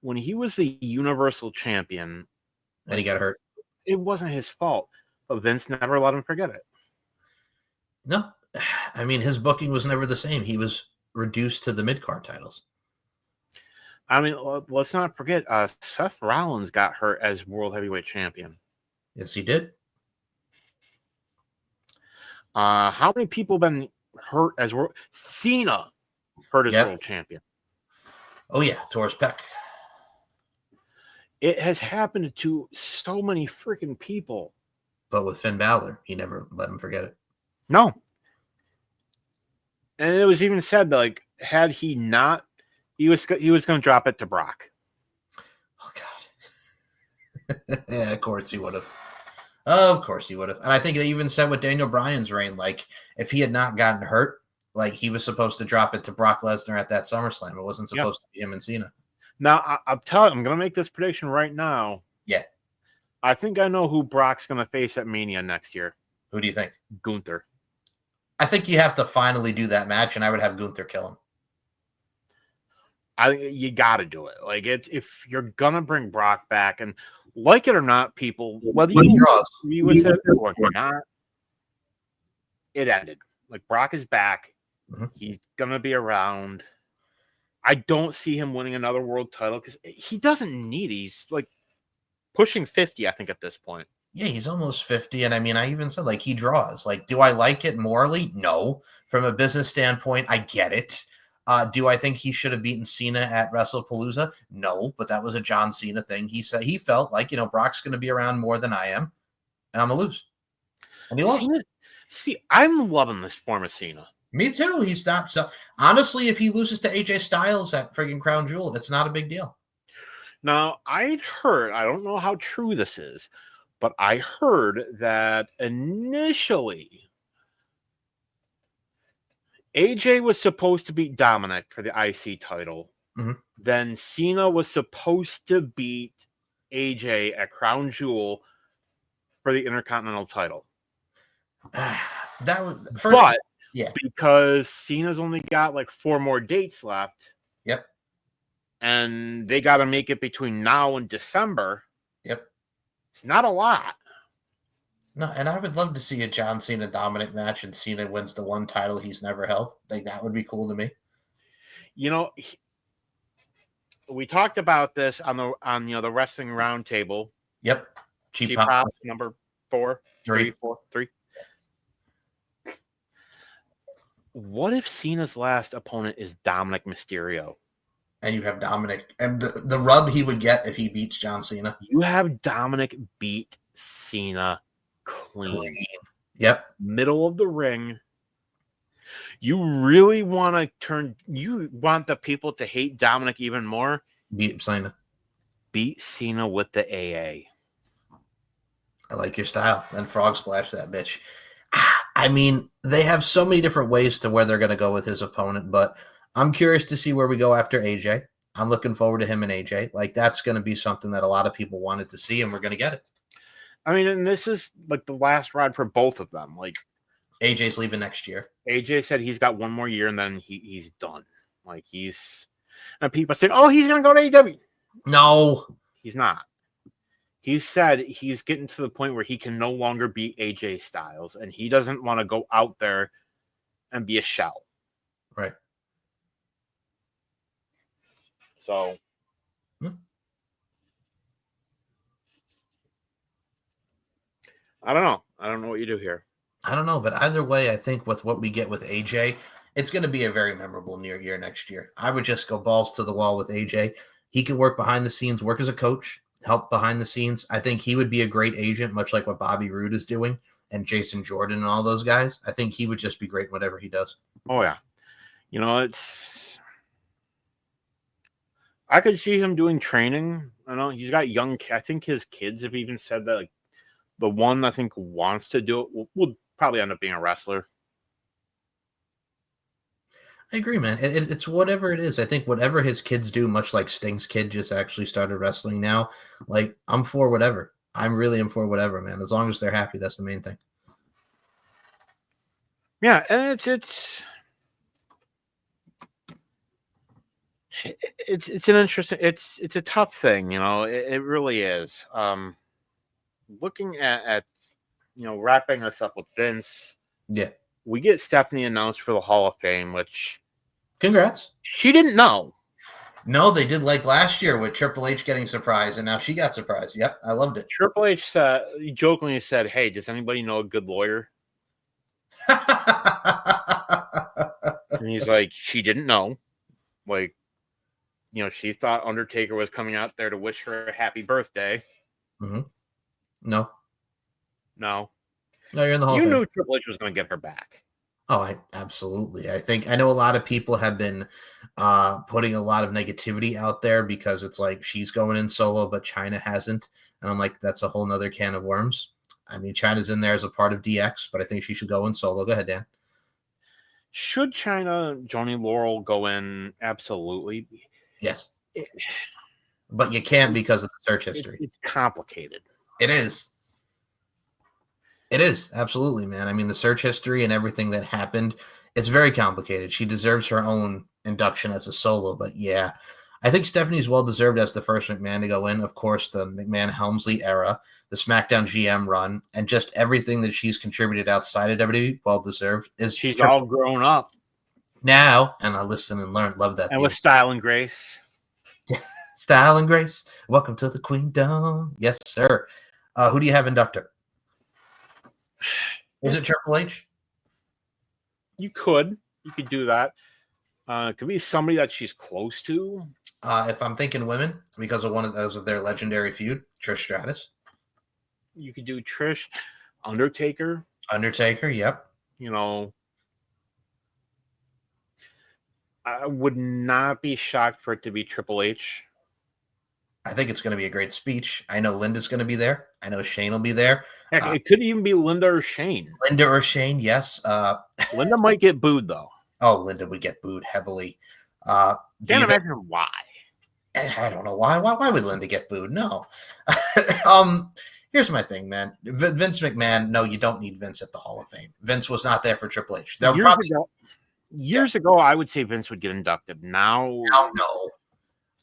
when he was the Universal Champion and he got hurt. It wasn't his fault, but Vince never let him forget it. No, I mean, his booking was never the same. He was reduced to the mid-card titles. I mean, let's not forget, Seth Rollins got hurt as World Heavyweight Champion. Yes, he did. How many people have been hurt as World? Cena hurt as World Champion. Oh, yeah, Taurus Peck. It has happened to so many freaking people. But with Finn Balor, he never let him forget it. No. And it was even said that, like, had he not, he was going to drop it to Brock. Oh, God. Yeah, of course he would have. Of course he would have. And I think they even said with Daniel Bryan's reign, like, if he had not gotten hurt, like, he was supposed to drop it to Brock Lesnar at that SummerSlam. It wasn't supposed to be him and Cena. Now, I'm going to make this prediction right now. Yeah. I think I know who Brock's going to face at Mania next year. Who do you think? Gunther. I think you have to finally do that match, and I would have Gunther kill him. I think you got to do it. Like, if you're going to bring Brock back, and like it or not, people, whether you agree with it or not, it ended. Like, Brock is back. Mm-hmm. He's going to be around. I don't see him winning another world title because he doesn't need it. He's like pushing 50, I think, at this point. Yeah, he's almost 50. And I mean, I even said, like, he draws. Like, do I like it morally? No. From a business standpoint, I get it. Do I think he should have beaten Cena at WrestlePalooza? No, but that was a John Cena thing. He said he felt like, Brock's going to be around more than I am, and I'm going to lose. And he lost. See, I'm loving this form of Cena. Me too. He's not so. Honestly, if he loses to AJ Styles at friggin' Crown Jewel, it's not a big deal. Now, I'd heard, I don't know how true this is, but I heard that initially AJ was supposed to beat Dominic for the IC title. Mm-hmm. Then Cena was supposed to beat AJ at Crown Jewel for the Intercontinental title. That was first. But yeah, because Cena's only got like 4 more dates left. Yep. And they got to make it between now and December. Yep. It's not a lot. No, and I would love to see a John Cena Dominic match and Cena wins the one title he's never held. Like, that would be cool to me. We talked about this on the Wrestling Roundtable. Yep. Cheap Pop number 3. What if Cena's last opponent is Dominic Mysterio? And you have Dominic, and the rub he would get if he beats John Cena. You have Dominic beat Cena clean. Yep. Middle of the ring. You really want the people to hate Dominic even more? Beat Cena. Beat Cena with the AA. I like your style. And Frog Splash that bitch. I mean, they have so many different ways to where they're going to go with his opponent, but I'm curious to see where we go after AJ. I'm looking forward to him and AJ. Like, that's going to be something that a lot of people wanted to see, and we're going to get it. I mean, and this is like the last ride for both of them. Like, AJ's leaving next year. AJ said he's got one more year and then he's done. Like, and people say, oh, he's going to go to AEW. No. He's not. He said he's getting to the point where he can no longer be AJ Styles, and he doesn't want to go out there and be a shell. Right. So, I don't know. I don't know what you do here. I don't know, but either way, I think with what we get with AJ, it's going to be a very memorable year next year. I would just go balls to the wall with AJ. He can work behind the scenes, work as a coach, help behind the scenes. I think he would be a great agent, much like what Bobby Roode is doing and Jason Jordan and all those guys. I think he would just be great whatever he does. Oh, yeah. You know, I could see him doing training. I know he's got young. I think his kids have even said that. Like, the one I think wants to do it will probably end up being a wrestler. I agree, man. It's whatever it is. I think whatever his kids do, much like Sting's kid just actually started wrestling now. Like, I'm for whatever. I'm for whatever, man. As long as they're happy, that's the main thing. Yeah, and it's an interesting. It's a tough thing, you know. It really is. Looking at wrapping us up with Vince. Yeah. We get Stephanie announced for the Hall of Fame, which congrats. She didn't know. No, they did like last year with Triple H getting surprised, and now she got surprised. Yep, I loved it. Triple H jokingly said, "Hey, does anybody know a good lawyer?" And he's like, "She didn't know. Like, she thought Undertaker was coming out there to wish her a happy birthday." Mm-hmm. No, you're in the Hall. You knew Triple H was going to get her back. Oh, absolutely. I know a lot of people have been putting a lot of negativity out there because it's like she's going in solo, but China hasn't. And I'm like, that's a whole nother can of worms. I mean, China's in there as a part of DX, but I think she should go in solo. Go ahead, Dan. Should China, Johnny Laurel go in? Absolutely. Yes. But you can't because of the search history. It's complicated. It is. It is. Absolutely, man. I mean, the search history and everything that happened, it's very complicated. She deserves her own induction as a solo. But yeah, I think Stephanie's well-deserved as the first McMahon to go in. Of course, the McMahon-Helmsley era, the SmackDown GM run, and just everything that she's contributed outside of WWE, well-deserved. She's all grown up now, and I listen and learn. Love that. And with style and grace. Style and grace. Welcome to the Queendom. Yes, sir. Who do you have inductor? Is it Triple H? You could do that. It could be somebody that she's close to. If I'm thinking women, because of one of those of their legendary feud, Trish Stratus. You could do Trish, Undertaker. Yep. I would not be shocked for it to be Triple H. I think it's going to be a great speech. I know Linda's going to be there. I know Shane will be there. Heck, it could even be Linda or Shane. Yes. Linda might get booed, though. Oh, Linda would get booed heavily. Can't imagine why. I don't know why. Why would Linda get booed? No. Here's my thing, man. Vince McMahon, no, you don't need Vince at the Hall of Fame. Vince was not there for Triple H. Years ago, I would say Vince would get inducted. Now,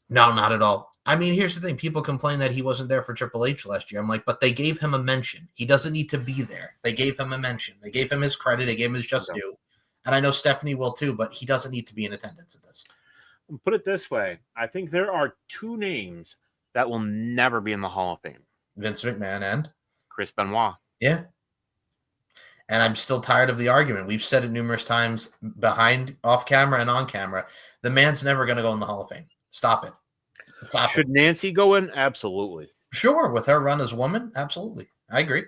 no, not at all. I mean, here's the thing. People complain that he wasn't there for Triple H last year. I'm like, but they gave him a mention. He doesn't need to be there. They gave him a mention. They gave him his credit. They gave him his just due. And I know Stephanie will too, but he doesn't need to be in attendance at this. Put it this way. I think there are two names that will never be in the Hall of Fame. Vince McMahon and Chris Benoit. Yeah. And I'm still tired of the argument. We've said it numerous times behind, off camera, and on camera. The man's never going to go in the Hall of Fame. Stop it. Should Nancy go in? Absolutely. Sure. With her run as woman, absolutely. I agree.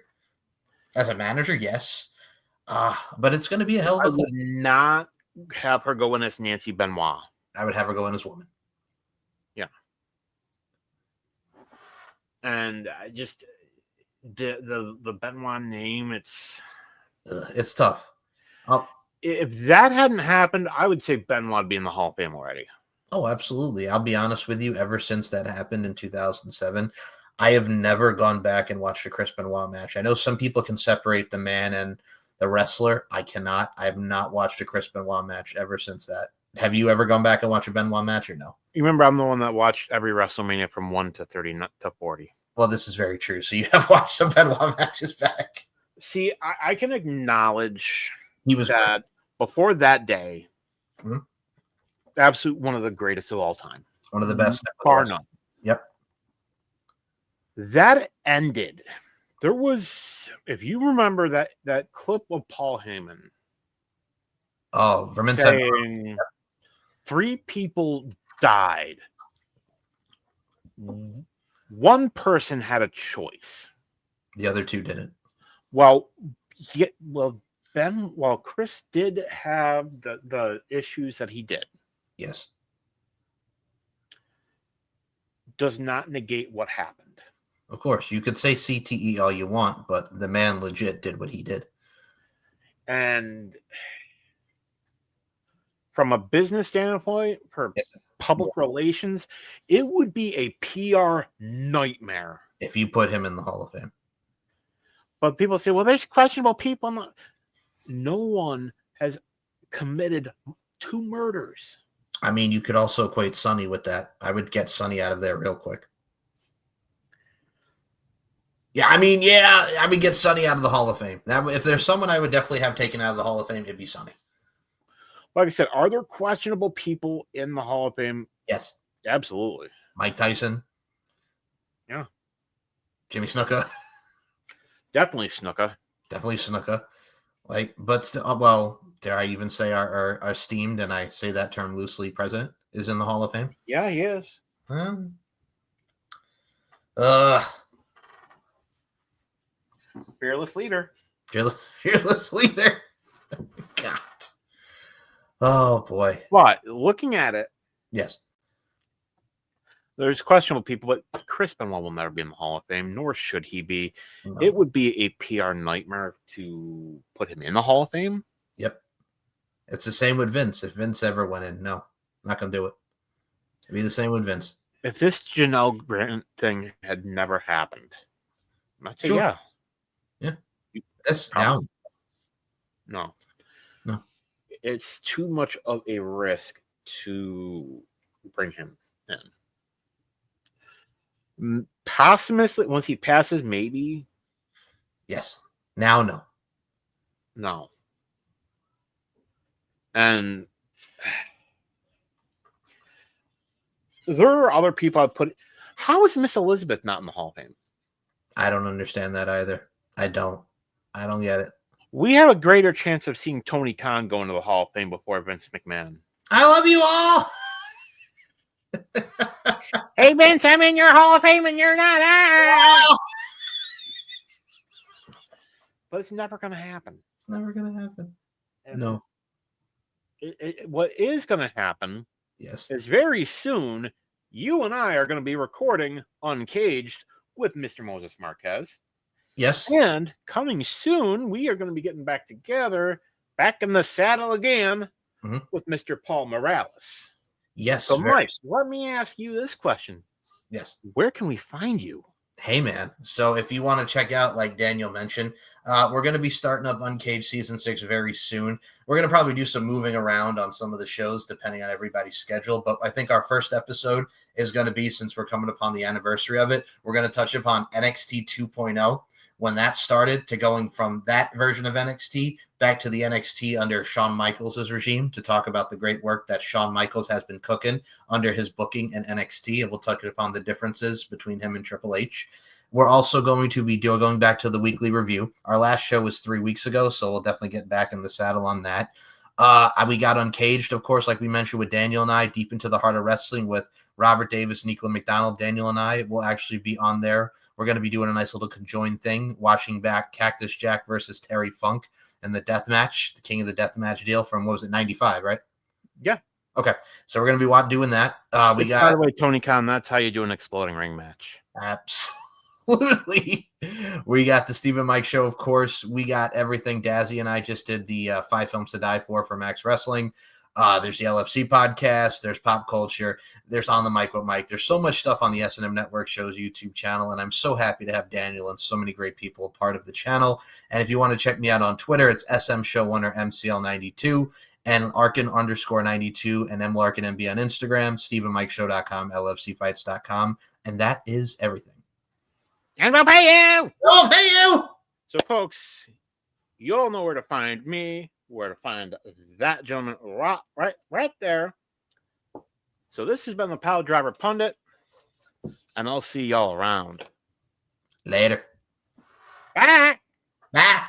As a manager, yes. But it's going to be a hell of a... I would not have her go in as Nancy Benoit. I would have her go in as woman. Yeah. And I just... The Benoit name, it's tough. if that hadn't happened, I would say Benoit would be in the Hall of Fame already. Oh, absolutely. I'll be honest with you. Ever since that happened in 2007, I have never gone back and watched a Chris Benoit match. I know some people can separate the man and the wrestler. I cannot. I have not watched a Chris Benoit match ever since that. Have you ever gone back and watched a Benoit match or no? You remember I'm the one that watched every WrestleMania from 1 to 30 to 40. Well, this is very true. So you have watched some Benoit matches back. See, I can acknowledge He was that before that day, Mhm. absolute one of the greatest of all time. One of the best. Bar none. Yep. That ended. There was, if you remember that clip of Paul Heyman Oh, Vermin saying 3 people died. One person had a choice. The other 2 didn't. Well, Chris did have the issues that he did. Yes. Does not negate what happened. Of course, you could say CTE all you want, but the man legit did what he did. And from a business standpoint, for public relations, it would be a PR nightmare if you put him in the Hall of Fame. But people say, well, there's questionable people. No one has committed 2 murders. I mean, you could also equate Sonny with that. I would get Sonny out of there real quick. I would get Sonny out of the Hall of Fame. If there's someone I would definitely have taken out of the Hall of Fame, it'd be Sonny. Like I said, are there questionable people in the Hall of Fame? Yes. Absolutely. Mike Tyson. Yeah. Jimmy Snuka. Definitely Snuka. Dare I even say our esteemed, and I say that term loosely, president is in the Hall of Fame? Yeah, he is. Fearless leader. Fearless leader. God. Oh, boy. But looking at it, yes, there's questionable people, but Chris Benoit will never be in the Hall of Fame, nor should he be. No. It would be a PR nightmare to put him in the Hall of Fame. Yep. It's the same with Vince. If Vince ever went in, no, not going to do it. It'd be the same with Vince. If this Janelle Grant thing had never happened, I'd say, yeah. That's down. No. It's too much of a risk to bring him in. Posthumously, once he passes, maybe. Yes. Now, no. No. And there are other people I put. How is Miss Elizabeth not in the Hall of Fame? I don't understand that either. I don't get it. We have a greater chance of seeing Tony Khan go into the Hall of Fame before Vince McMahon. I love you all. Hey, Vince, I'm in your Hall of Fame and you're not. But it's never going to happen. It's never going to happen. And no. What is going to happen is very soon, you and I are going to be recording Uncaged with Mr. Moses Marquez. Yes. And coming soon, we are going to be getting back together, back in the saddle again with Mr. Paul Morales. Yes. So, Mike, let me ask you this question. Yes. Where can we find you? Hey, man. So if you want to check out, like Daniel mentioned, we're going to be starting up Uncaged Season 6 very soon. We're going to probably do some moving around on some of the shows depending on everybody's schedule. But I think our first episode is going to be, since we're coming upon the anniversary of it, we're going to touch upon NXT 2.0. When that started, to going from that version of NXT back to the NXT under Shawn Michaels' regime, to talk about the great work that Shawn Michaels has been cooking under his booking in NXT. And we'll touch upon the differences between him and Triple H. We're also going to be going back to the weekly review. Our last show was 3 weeks ago, so we'll definitely get back in the saddle on that. We got Uncaged, of course, like we mentioned, with Daniel and I, deep into the heart of wrestling with Robert Davis, Nicola McDonald. Daniel and I will actually be on there. We're going to be doing a nice little conjoined thing, watching back Cactus Jack versus Terry Funk and the death match, the King of the Death Match deal from, what was it, 95, right? Yeah. Okay, so we're going to be doing that. By the way, Tony Khan, that's how you do an exploding ring match. absolutely. We got the Stephen Mike Show, of course. We got everything. Dazzy and I just did the 5 Films to Die for Max Wrestling. There's the LFC podcast. There's Pop Culture. There's On the Mic with Mike. There's so much stuff on the S&M Network Show's YouTube channel, and I'm so happy to have Daniel and so many great people a part of the channel. And if you want to check me out on Twitter, it's SM Show 1 or MCL92. And Larkin_92 and MLarkinMB on Instagram, StephenMikeShow.com, LFCfights.com. And that is everything. And we'll pay you! We'll pay you! So, folks, you all know where to find me, where to find that gentleman right there. So this has been the Piledriver Pundit, and I'll see y'all around. Later. Bye! Bye!